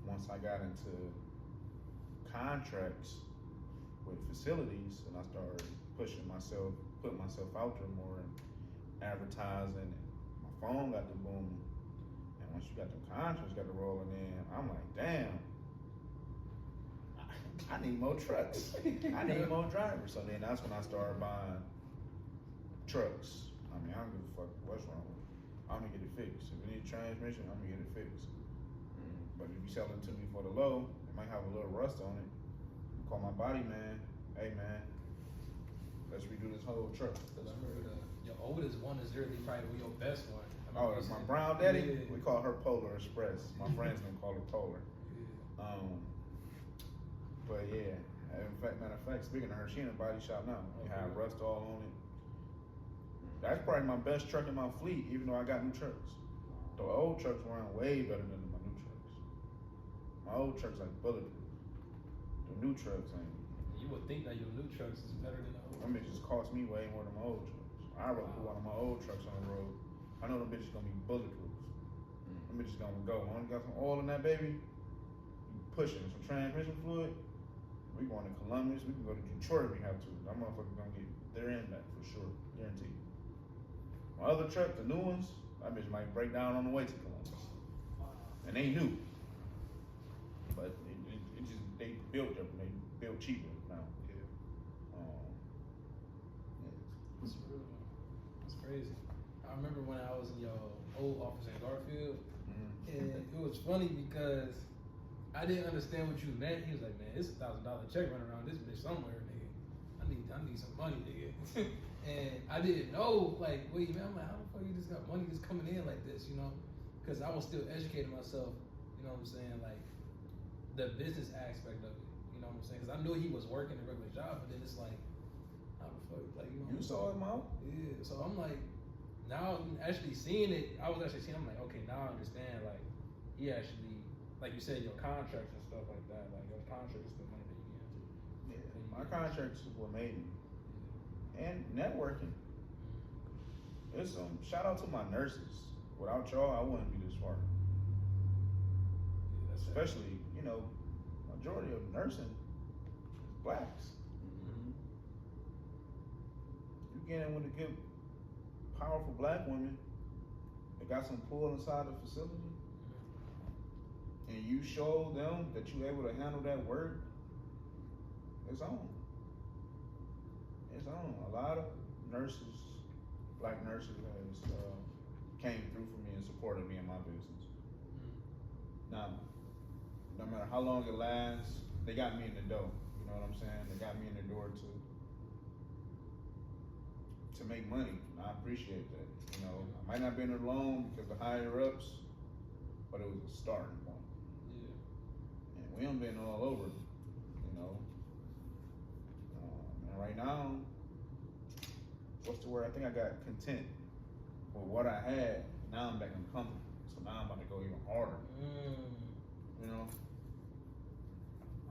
once I got into contracts with facilities, and I started putting myself out there more and advertising, my phone got to booming. And once you got the contracts got to rolling in, I'm like, damn, I need more trucks. I need more drivers. So then that's when I started buying trucks. I mean, I don't give a fuck what's wrong with it. I'm gonna get it fixed. If it needs transmission, I'm gonna get it fixed. But if you sell it to me for the low, it might have a little rust on it. Call my body man. Hey man, let's redo this whole truck. Because I remember your oldest one is really probably your best one. Oh, that's my brown daddy. Yeah. We call her Polar Express. My friends don't call her Polar. But yeah, matter of fact, speaking of her, she in a body shop now. It had rust all on it. That's probably my best truck in my fleet, even though I got new trucks. The old trucks run way better than my new trucks. My old trucks like bulletproof. The new trucks ain't. You would think that your new trucks is better than the old. Them bitches cost me way more than my old trucks. I rather put one of my old trucks on the road. I know them bitches gonna be bulletproof. Them bitches gonna go. When I got some oil in that baby, you pushing some transmission fluid. We going to Columbus. We can go to Detroit if we have to. That motherfucker gonna get their end back for sure, guaranteed. My other truck, the new ones, that bitch might break down on the way to Columbus, and they new. But it just they built different. They built cheaper now. It's real. It's crazy. crazy. I remember when I was in your old office in Garfield, Mm-hmm. and it was funny because I didn't understand what you meant. He was like, "Man, it's $1,000 check running around this bitch somewhere, nigga. I need some money, nigga." And I didn't know, like, wait, man, I'm like, how the fuck you just got money just coming in like this, you know? Because I was still educating myself, you know what I'm saying, like the business aspect of it, you know what I'm saying? Because I knew he was working a regular job, but then it's like, how the fuck, like, you know? You saw him out? Yeah, so I'm like, now I'm actually seeing it. I was actually seeing. I'm like, okay, now I understand. Like, he actually, like you said, your contracts and stuff like that. Like your contract is the money that you get. Yeah. My contracts were made. And networking. It's shout out to my nurses. Without y'all, I wouldn't be this far. Yeah, that's Especially, you know, majority of nursing is blacks. Mm-hmm. You get in with a good, powerful black women that got some pull inside the facility, and you show them that you're able to handle that work, it's on. It's on. A lot of nurses, black nurses, has came through for me and supported me in my business. Now, no matter how long it lasts, they got me in the door. You know what I'm saying? They got me in the door to make money. And I appreciate that. You know, I might not have been there long because the higher ups, but it was a starting point. Yeah. And we done been all over, you know. And right now, what's the word? I think I got content with what I had. Now I'm back uncomfortable. So now I'm about to go even harder. You know,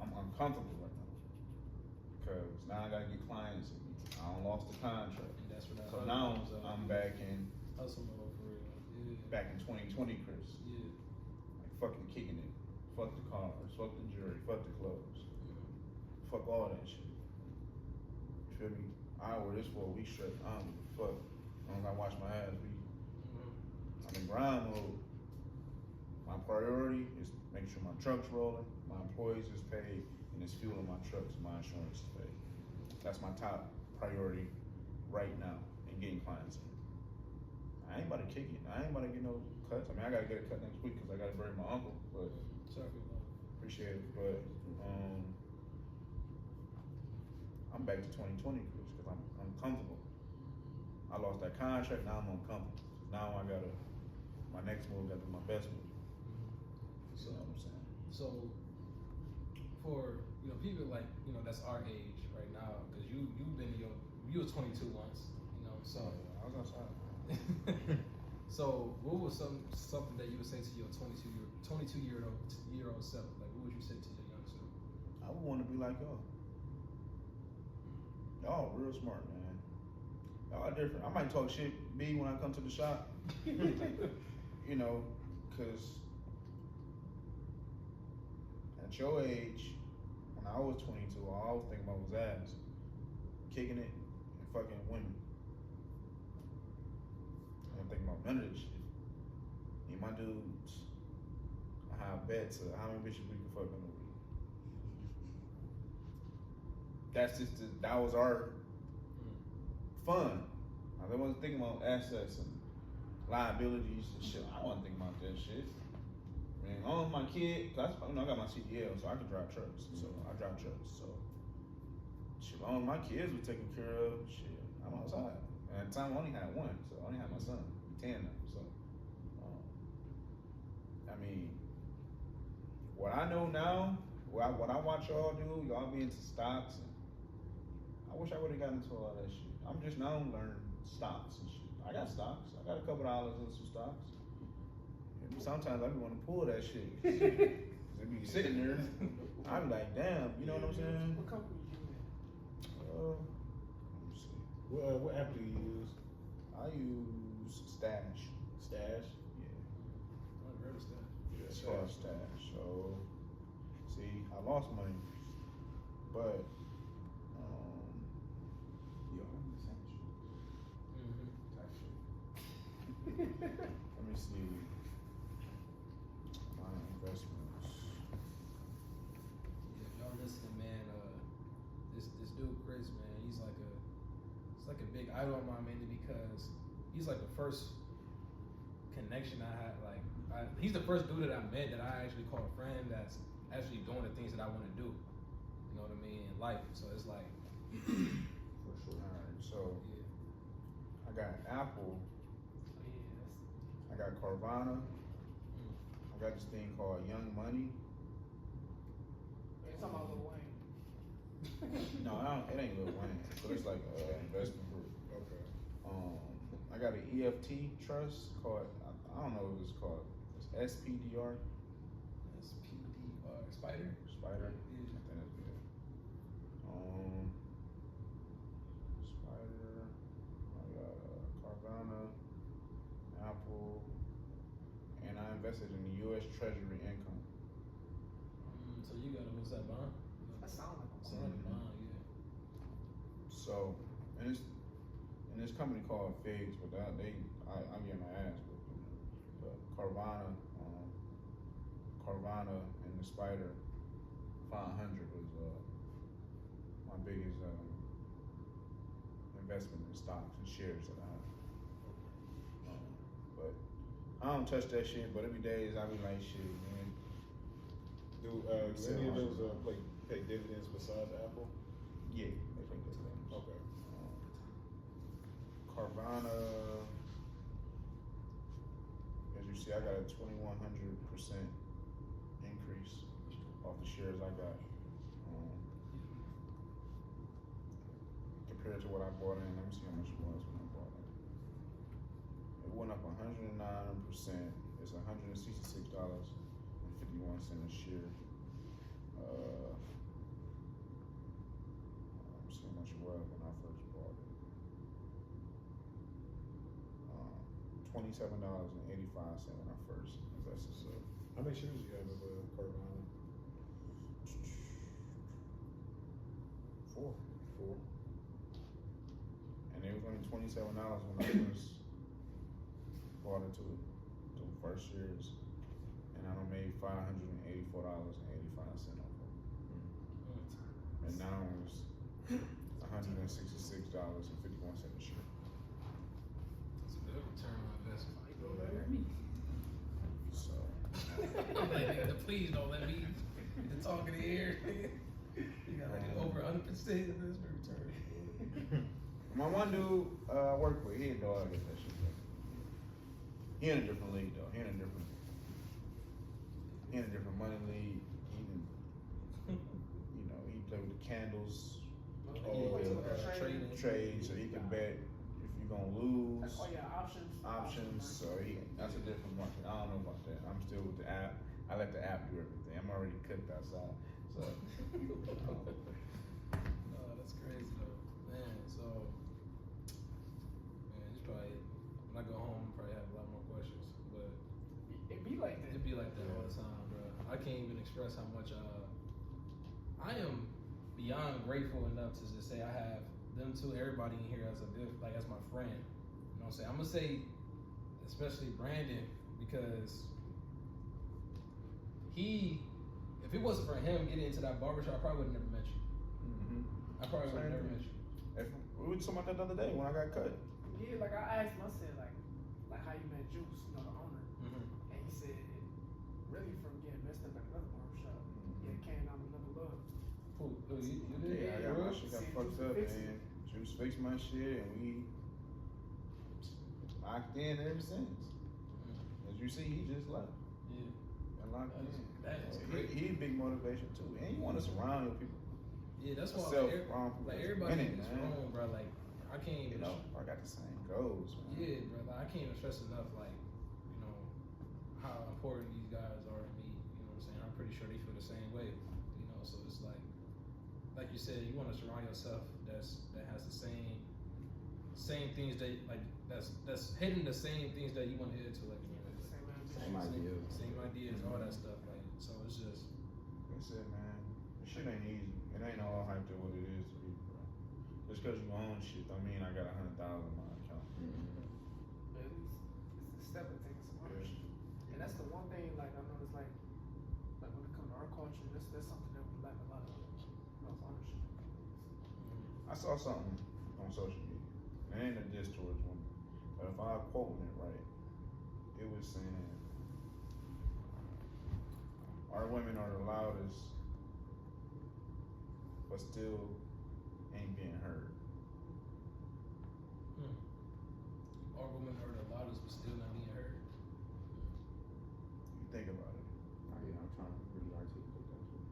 I'm uncomfortable right now because now I gotta get clients in me. I don't lost the contract. And that's what So now I'm back in hustle mode for real. Yeah. back in 2020, Chris. Yeah. Like fucking kicking it. Fuck the cars. Fuck the jury. Fuck the clothes. Fuck all that shit. You feel me? I wear this for a week straight. I don't give a fuck. As long as I wash my ass, I'm in grind mode. My priority is making sure my truck's rolling, my employees is paid, and it's fuel in my trucks, my insurance is paid. That's my top priority right now in getting clients in. I ain't about to kick it. I ain't about to get no cuts. I mean, I gotta get a cut next week because I gotta bury my uncle, but appreciate it. But I'm back to 2020 because I'm uncomfortable. I lost that contract, now I'm uncomfortable. Now I gotta, my next move gotta be my best move. You know what I'm saying? So, for people like that's our age right now, because you've been you were 22 once, so I was outside. So what was something that you would say to your 22-year-old self? Like, what would you say to your young self? I would want to be like y'all. Y'all real smart, man. Y'all different. I might talk shit B when I come to the shop. You know, cause at your age, when I was 22, all I was thinking about was ass, kicking it, and fucking women. I don't think about none of this shit. Me and my dudes, I have bets of how many bitches we can fuck in a week. That was our fun. I wasn't thinking about assets and liabilities and shit. I wasn't thinking about that shit. I mean, on my kid, cause I got my CDL, so I can drive trucks. So I drive trucks. So shit, long as my kids were taken care of, shit, I'm outside. And at the time, I only had one, so I only had my son. He's 10 now. So, I mean, what I know now, what I watch y'all do, y'all be into stocks. And I wish I would have gotten into all that shit. I'm just now learning stocks and shit. I got stocks. I got a couple dollars in some stocks. And sometimes I be want to pull that shit. They be sitting there. I be like, damn, you know what I'm saying? What company you in? Let me see. What app do you use? I use Stash. Stash? Yeah. I've heard of that. Yeah, It's called Stash. So, see, I lost money, but yo, I'm the same shit. Type shit. Let me see. My investments. Yeah, if y'all listening, man, this dude Chris, man, he's like a big idol of mine, mainly because he's like the first connection I had. Like, he's the first dude that I met that I actually call a friend that's actually doing the things that I want to do. You know what I mean? In life. So it's like, For sure. All right, so yeah. I got Apple, So yeah, I got Carvana, Mm. I got this thing called Young Money. you're talking about Lil Wayne. No, it ain't Lil Wayne, but it's like an investment group. Okay. I got an EFT trust called, I don't know what it's called. It's SPDR. SPDR Spider. Spider. Yeah. I think that's good. Spider. I got Carvana, Apple, and I invested in the U.S. Treasury income. So you got what's that bond? That sound like a Sound like a bond, yeah. So, and this company called Figs, but I'm getting my ass whooped. But Carvana and the Spider 500 was my biggest investment in stocks and shares that I have. But I don't touch that shit. But every day I be like, shit, man. Do any of those pay dividends besides Apple? Yeah, they pay dividends. Okay. Carvana, as you see, I got a 2,100% increase off the shares I got. Compared to what I bought in, let me see how much it was when I bought in. It went up 109%. It's $166.51 a share. Let me see how much it was when I first bought it. $27.85 when I first invested. So How many shares you have of Carvana? 4. 4. And it was only $27 when I first bought into it, the first years, and I done made $584.85 off of it. And now it's $166.51 a share. It's a good return on investment. So Please don't let me talk in the air. You got like over 100% investment return. my one dude I work with, he a dog at that shit. He in a different league though. He in a different money league. He play with the candles. Trade, so he can bet if you're gonna lose. Oh yeah, options. So that's a different market. I don't know about that. I'm still with the app. I let the app do everything. I'm already cooked outside. So No, that's crazy though. Man, so it's probably when I go home I'll probably have a lot more questions. But It be like that. it'd be like that all the time, bro. I can't even express how much I am beyond grateful enough to just say I have them two, everybody in here as a good, like as my friend. You know what I'm saying? I'm gonna say, especially Brandon, because if it wasn't for him getting into that barbershop, I probably would have never met you. I probably would have never met you. We were talking about that the other day when I got cut. Yeah, like I asked him, I said like how you met Juice, the owner, and he said really from getting messed up at another barbershop. Yeah, it came out of another love. Who you did? Yeah, I got my shit got See, fucked Juice up, fixed it. man. Juice fixed my shit, and we locked in ever since. As you see, he just left. Yeah. And locked in. That is So great. he a big motivation too, and you want to surround your people. Yeah, that's why like everybody in this room, bro. Like I can't even. I got the same goals, man. Yeah, bro. Like, I can't even stress enough, like how important these guys are to me. You know what I'm saying? I'm pretty sure they feel the same way. So it's like you said, you want to surround yourself that has the same things that like that's hitting the same things that you want to hit to, like Same ideas. same ideas, all that stuff. Like so, it's just. Like I said, man, this shit ain't easy. It ain't all hype to what it is to be, bro. Just cause you own shit, don't mean I got 100,000 in my account. But it's the step of taking some ownership. And that's the one thing, like I noticed, like when it comes to our culture, that's something that we lack a lot of ownership. I saw something on social media, and it ain't a diss towards women. But if I'm quoting it right, it was saying our women are the loudest, but still ain't being heard. Our women are the loudest, but still not being heard. You think about it. Oh, yeah, I'm trying to really articulate that shit.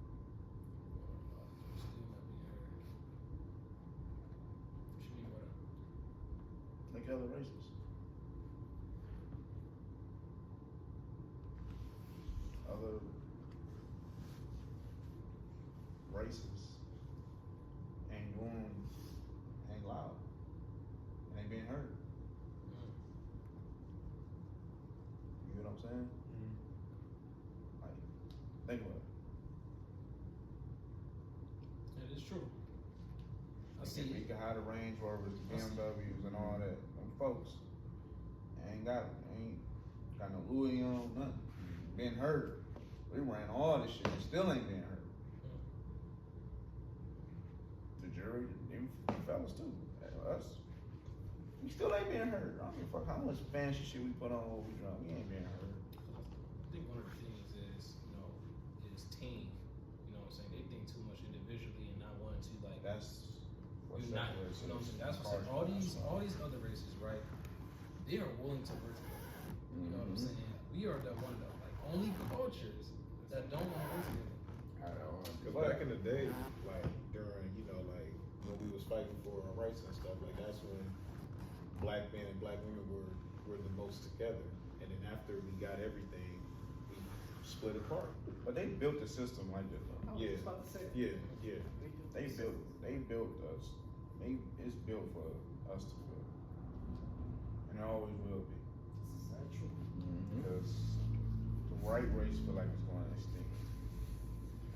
Still not being heard. What you mean by that? Look at other races. Other races ain't loud, and ain't being heard. You know what I'm saying? Like, think about it. That is true. I see We it. can hide the Range Rovers, the BMWs, and all that. Them folks ain't got no Louis on, nothing. Being heard. We ran all this shit, and still ain't being heard. The jury, them fellas too, us. We still ain't being heard. I don't give a fuck how much fancy shit we put on when we drunk. We ain't being heard. I think one of the things is, is team. You know what I'm saying? They think too much individually and not wanting to like That's what unite. separates You know what I'm us. saying? That's what I'm saying. All these other races, right? They are willing to work together. You know what I'm saying? We are the one of like only cultures that don't want to work together. Cause back in the day, like during, like when we was fighting for our rights and stuff, like that's when black men and black women were the most together. And then after we got everything, we split apart. But they built the system like that though. I was just about to say that. Yeah. They built us. It's built for us to build. And it always will be. This is very true. Because the white race feel like it's going extinct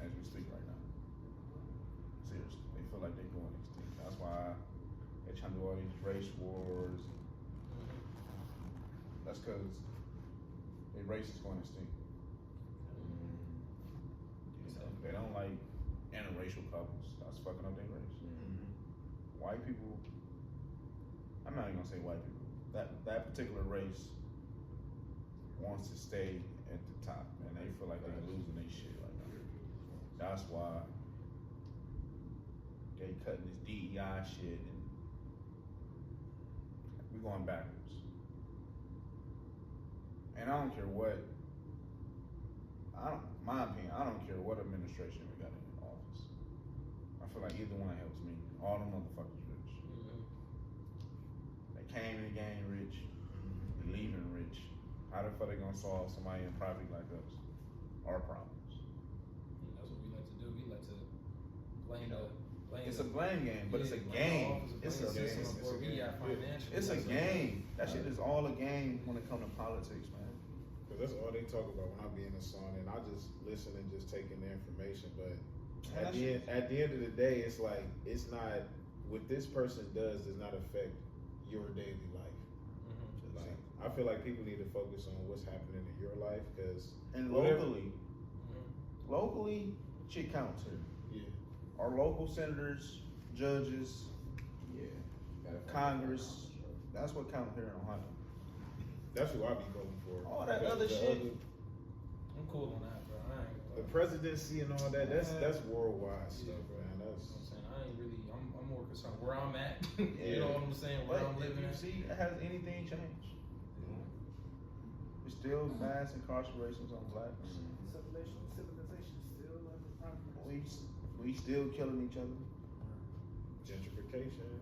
as we speak right now. Seriously, they feel like they're going extinct. That's why they're trying to do all these race wars. That's because their race is going extinct. They don't like interracial couples. That's fucking up their race. White people, I'm not even gonna say white people. That particular race wants to stay at the top, and they feel like they're losing their shit right now. That's why they cutting this DEI shit, and we going backwards. And I don't care what. My opinion, I don't care what administration we got in office. I feel like either one helps me. All them motherfuckers rich. They came in the game rich, they leaving rich. How the fuck they gonna solve somebody in poverty like us? Our problems. That's what we like to do. We like to blame It's a blame game, but it's a game. It's a game. It's a game. That shit is all a game when it comes to politics, man. Cause that's all they talk about when I be in the sauna, and I just listen and just take in the information. But at the end of the day, it's like it's not what this person does not affect your daily life. Like I feel like people need to focus on what's happening in your life, cause locally, shit counts here. Yeah. Our local senators, judges, Congress, that's what counts here in Ohio. That's who I be voting for. All that other shit. I'm cool on that, bro. The presidency and all that, that's worldwide stuff, man. That's I'm more concerned where I'm at. Yeah. You know what I'm saying? Where I'm living You at. see, has anything changed? There's still mass incarcerations on blacks. Civilization still under progress. We still killing each other. gentrification.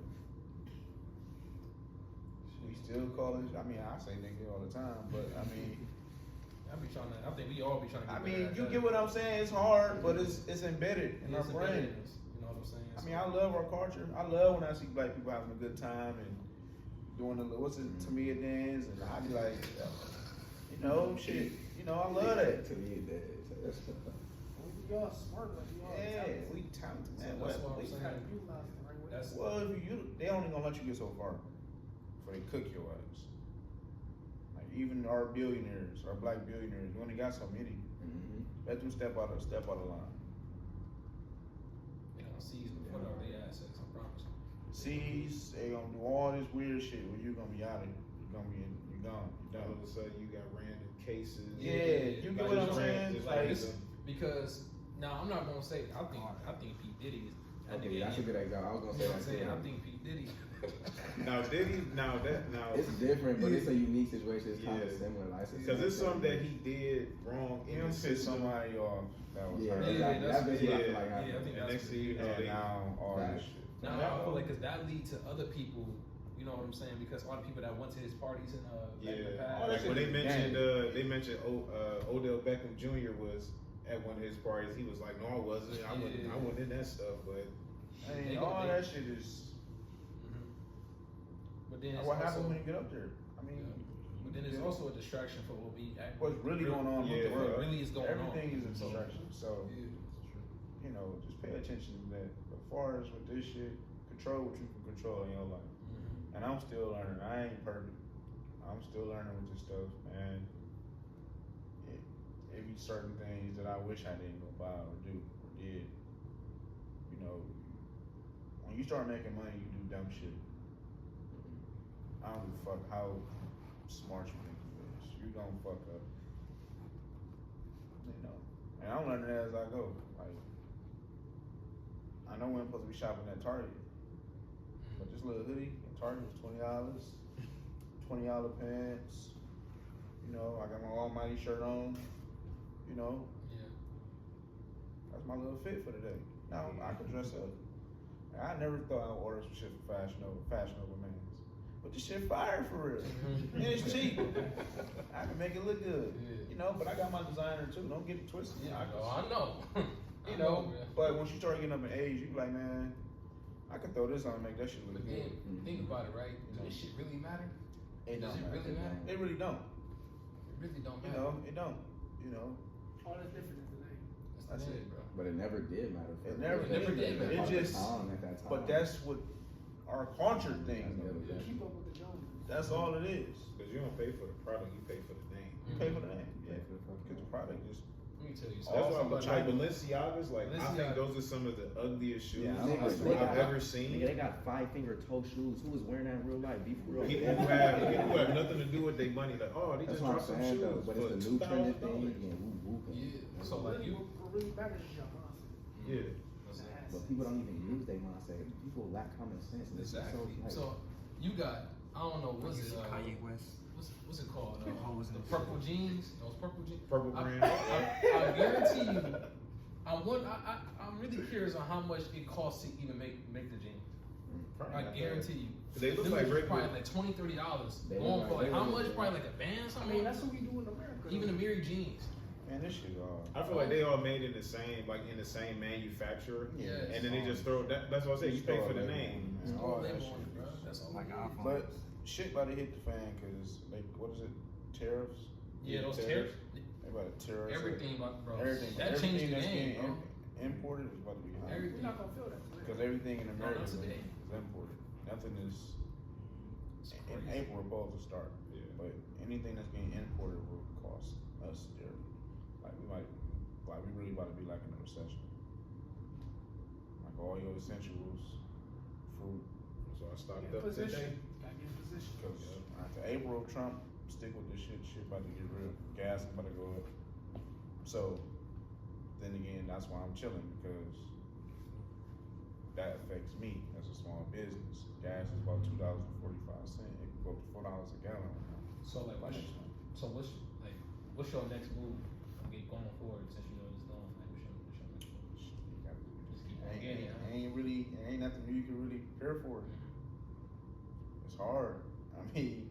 We still call it. I mean, I say nigga all the time, but I mean. I think we all be trying to. I mean, you get what I'm saying. It's hard, but it's embedded in our brain. You know what I'm saying? I mean, I love our culture. I love when I see black people having a good time and doing the Tamia dance, and I be like, shit. I love that. Tamia dance. We all smart, like we all talented. We talented, man. That's what I'm We saying. gotta utilize it the right way. That's Well, they only gonna let you get so far before they cook your ass. Like even our billionaires, our black billionaires, we only got so many. Let them step out of line. They gonna seize and put out their assets. I promise. They gonna do all this weird shit where you gonna be out of here. you're gone. You're All done. of a sudden, you got random cases. Yeah, you get what I'm saying? Just Like like this, because now I'm not gonna say I think P Diddy is. Okay, that's a good example. I was gonna You say know what I'm that saying? too. I think P Diddy. now Diddy, now It's different, but it's a unique situation. It's kind of Yeah. similar. Like, because it's something that he did wrong You in don't the piss system. somebody off that was Yeah, hurt. exactly. that's- That's basically what I feel yeah, like happened. I think And that's next thing you know, And they, now all this shit. Now I feel like, cause that lead to other people. You know what I'm saying? Because a lot of people that went to his parties and back in the yeah, past. All that like shit when is they mentioned Odell Beckham Jr. was at one of his parties. He was like, "No, I wasn't. I wasn't in that stuff." But I mean, They all gonna- that shit is. But then it's What also, happens when you get up there? I mean, but then it's also a distraction for what we act. what's really going on Yeah, with the world? what really is going on. Everything is a distraction. So, Yeah. you know, just pay attention to that. As far as with this shit, control what you can control in your life. And I'm still learning. I ain't perfect. I'm still learning with this stuff, and it be certain things that I wish I didn't go buy or do or did. You know, when you start making money, you do dumb shit. I don't give a fuck how smart you think you is. You gonna fuck up. You know, and I'm learning as I go. Like, I know when I'm supposed to be shopping at Target, but this little hoodie at Target was $20. $20 pants. You know, I got my Almighty shirt on. You know, Yeah. that's my little fit for today. Now I can dress up. I never thought I would order some shit for fashionable mans. But this shit fire for real. And it's cheap. I can make it look good. Yeah. You know, but I got my designer too. Don't get it twisted. Yeah, I I know. you I know, man. but once you start getting up in age, you be like, man, I can throw this on and make that shit look But good. then think about it, right? Does this shit really matter? It Does don't it really matter? It really don't. It really don't You matter. know, it don't. You know, All that's different is the name. that's it, it. bro. But it never did matter. For It never did, man. It At just, the time, at that time. but that's what our culture thinks. That's the other You thing. keep up with the Joneses. That's all it is. because you don't pay for the product, you pay for the name. You pay for the name, yeah. Pay for the fucking Because the product just Let me tell you That's something. why, somebody- like Balenciagas, like I think Balenciaga. those are some of the ugliest shoes Yeah, I I've think ever seen. Nigga, they got 5-finger toe shoes. Who was wearing that in real life? Be for real. People who have nothing to do with their money, like, oh, they That's just what I'm dropped some saying though. shoes But for it's the new trending thing. $2,000. Yeah, woo woo. Yeah. So like Really, you. what really matters is your mindset. Yeah. But people don't even use their mindset. People lack common sense. And it's just Exactly. so, like, So you got, I don't know, what's it? Kanye West. What's it called? The hoes in The the purple jeans. Those purple jeans. Purple I brand. guarantee you. I'm really curious on how much it costs to even make the jeans. I guarantee you. They look Them like bitches regular. probably like $20-$30. They Going look for like- like how they much? look Probably like- like a band or I something. mean, that's what we do in America. Even the Mary jeans. man, this shit I feel like they all made in the same, like in the same manufacturer, Yes. and then they just throw that. That's what I say. You pay for the name. It's Man, all all that label shit on it, bro. is- That's all. Like iPhone. But shit about to hit the fan because they, what is it, tariffs? Yeah, those tariffs. tariffs. They about to tear us up. Everything, bro. Everything. That everything changed the that's game, getting bro. imported is about to be high. Everything. We're not gonna feel that today. Because everything in America is today. imported. Nothing is It's in crazy. April supposed to start. Yeah. But anything that's being imported will cost us dearly. Like we really about to be like in a recession. Like all your essentials, fruit. So I stocked Get in up today. position. Gotta get in position. Because after April, Trump stick with this shit. Shit about to get real. Gas is about to go up. So then again, that's why I'm chilling because that affects me as a small business. Gas is about $2.45. It can go up to $4 a gallon right now. So like, what's your next move? Going forward, since you know this going. Like, what's your next move? You gotta do Just this. keep on getting it, huh? Ain't nothing you can really prepare for. It's hard. I mean,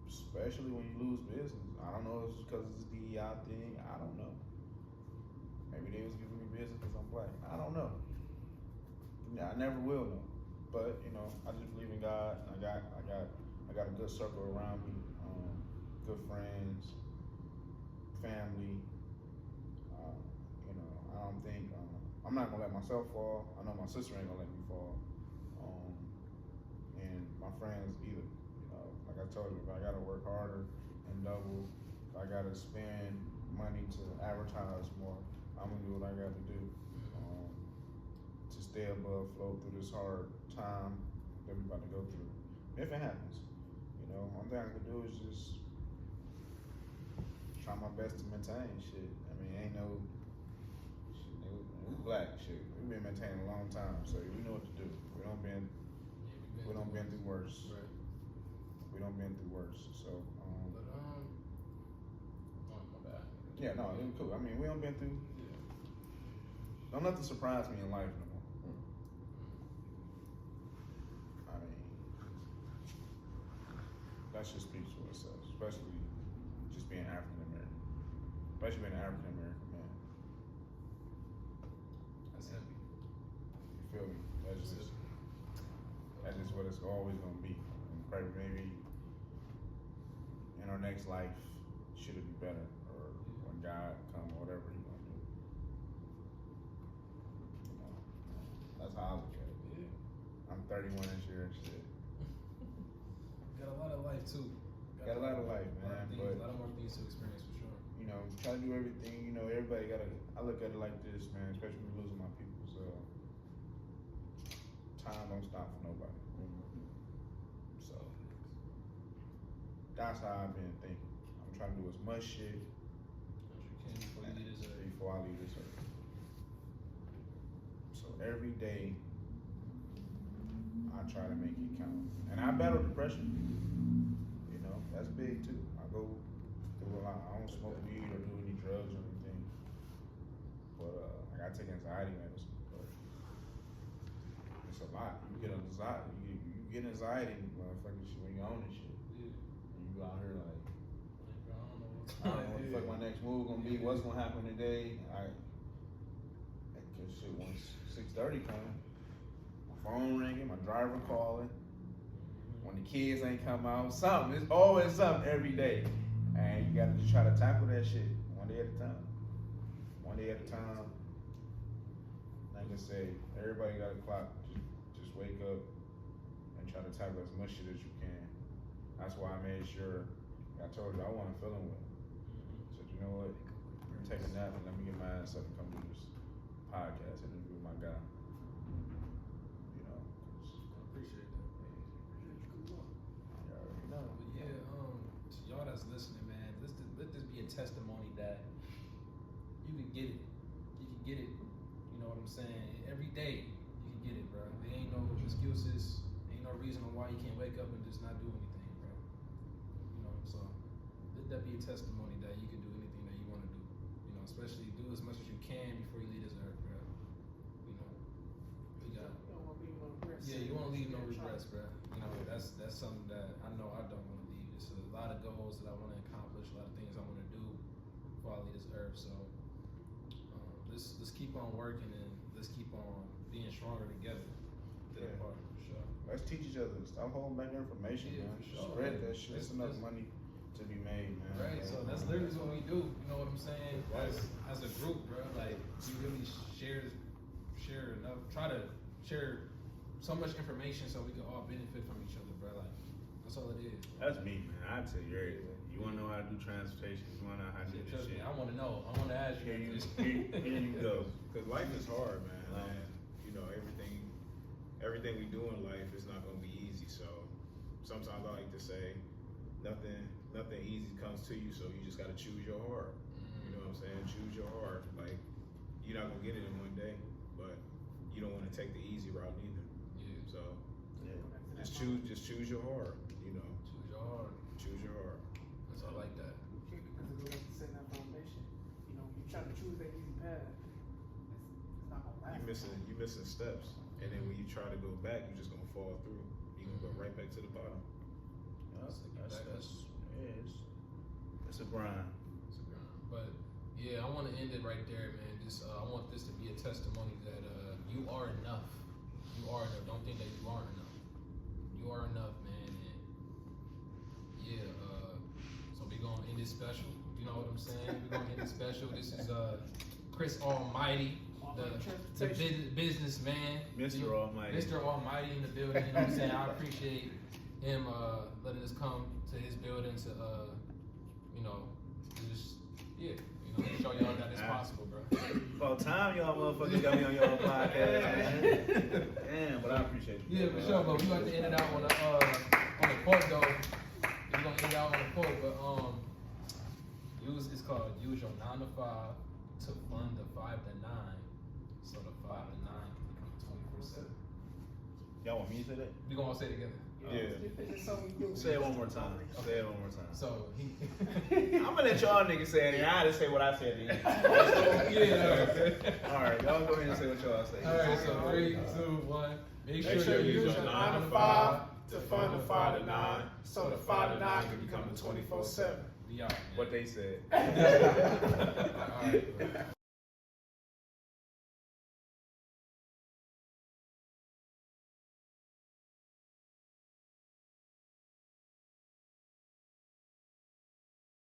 especially when you lose business. I don't know if it's because it's a DEI thing. I don't know. Maybe they was giving me business because I'm black. I don't know. I never will know. But you know, I just believe in God. I got a good circle around me. Good friends, family. You know, I don't think I'm not gonna let myself fall. I know my sister ain't gonna let me fall. And my friends either. You know, like I told you, if I gotta work harder and double, if I gotta spend money to advertise more, I'm gonna do what I gotta do to stay above, float through this hard time that we about to go through. If it happens, know, one thing I can do is just try my best to maintain shit. I mean, ain't no shit, we black shit. We've been maintaining a long time, so we know what to do. We don't been through worse. Right. We don't been through worse. So But oh my bad. yeah, no, it was cool. I mean, we don't been through. Don't nothing surprise me in life no more. I mean, that just speaks for itself, especially just being African American, especially being an African American man. That's heavy. You feel me? That's just what it's always gonna be. And maybe in our next life, should it be better, or when God come, or whatever He gonna do. You know, that's how I look at it. Yeah. I'm 31 this year and shit. Got a lot of life too. Got a lot of life, man. But A lot more things to experience for sure. you know, try to do everything. You know, everybody gotta. I look at it like this, man. Especially when losing my people. So time don't stop for nobody. So that's how I've been thinking. I'm trying to do as much shit As you can before I leave this earth. So every day I try to make it count. And I battle depression. You know, that's big too. I go through a lot. I don't smoke weed or do any drugs or anything. But I gotta take anxiety medicine. But it's a lot. You get anxiety. You get anxiety, motherfucking shit, when you own this shit. And you out here like, I don't know what the fuck my next move gonna be. What's gonna happen today? Cause shit, once 6:30 coming, my phone ringing, my driver calling. When the kids ain't come out, something. It's always something every day, and you gotta just try to tackle that shit one day at a time. One day at a time. Like I say, everybody got a clock. Just wake up and try to tackle as much shit as you can. That's why I made sure. I told you I wasn't feeling well. Said, you know what? Take a nap and let me get my ass up and come do this podcast interview with my guy. You know, 'cause I appreciate that. you already know. But yeah, to y'all that's listening, man, let this be a testimony that you can get it. You can get it. You know what I'm saying? Every day you can get it, bro. There ain't no excuses. Ain't no reason why you can't wake up and just not do anything, bro. You know, so let that be a testimony that you can do anything that you want to do. You know, especially do as much as you can before you leave this earth, bro. You know, we got. You don't want to leave no regrets. Yeah, you want to leave no regrets, bro. You know, that's something that I know I don't want to leave. It's a lot of goals that I want to accomplish, a lot of things I want to do before I leave this earth. So let's keep on working and let's keep on being stronger together. Yeah. For sure. Let's teach each other. Stop holding back information, Yeah, man. for sure. Spread that shit. There's enough It's- money to be made, man. Right, so that's literally what we do. You know what I'm saying? As a group, bro. Like we really share enough. Try to share so much information so we can all benefit from each other, bro. Like that's all it is. That's me, man. I tell you everything. You wanna know how to do transportation? You wanna know how to do this Trust me, shit? I want to know. I want to ask you. Here you go. Cause life is hard, man. And you know, everything we do in life is not gonna be easy. So sometimes I like to say, nothing easy comes to you. So you just gotta choose your heart. You know what I'm saying? Choose your heart. Like you're not gonna get it in one day, but you don't want to take the easy route neither. Yeah. So just choose your heart. You know, Choose your heart. choose your heart. That's all like that. Because it goes to setting that foundation. You know, you try to choose that easy path. It's not gonna last. You missing steps, and then when you try to go back, you're just gonna fall through. You're gonna go right back to the bottom. It's a grind. But yeah, I want to end it right there, man. Just I want this to be a testimony that you are enough. You are enough. Don't think that you aren't enough. You are enough, man. And yeah, so we're gonna end it special. You know what I'm saying? We're gonna end it special. This is Chris Almighty, the businessman, Mr. Almighty. Mr. Almighty in the building. You know what I'm saying? I appreciate him letting us come to his building to you know, just yeah, you know, show y'all that it's possible, bro. About time y'all motherfuckers got me on y'all podcast, man. Damn, but I appreciate you. Yeah, for sure. But we like to end it out on a quote though. we're gonna end out on a quote, but it's called use your 9 to 5 to fund the 5 to 9, so the 5 to 9 can become 24/7. Y'all want me to say that? We gonna all say it together. Say it one more time. Say it one more time. So he. I'm gonna let y'all niggas say it, and I just say what I said. Yeah. All right, y'all go ahead and say what y'all say. All right, so 3, 2, 1. Make sure you use your 9 to 5 to fund the 5 to 9, so the 5 to 9 can become the 24/7. We out. What they said.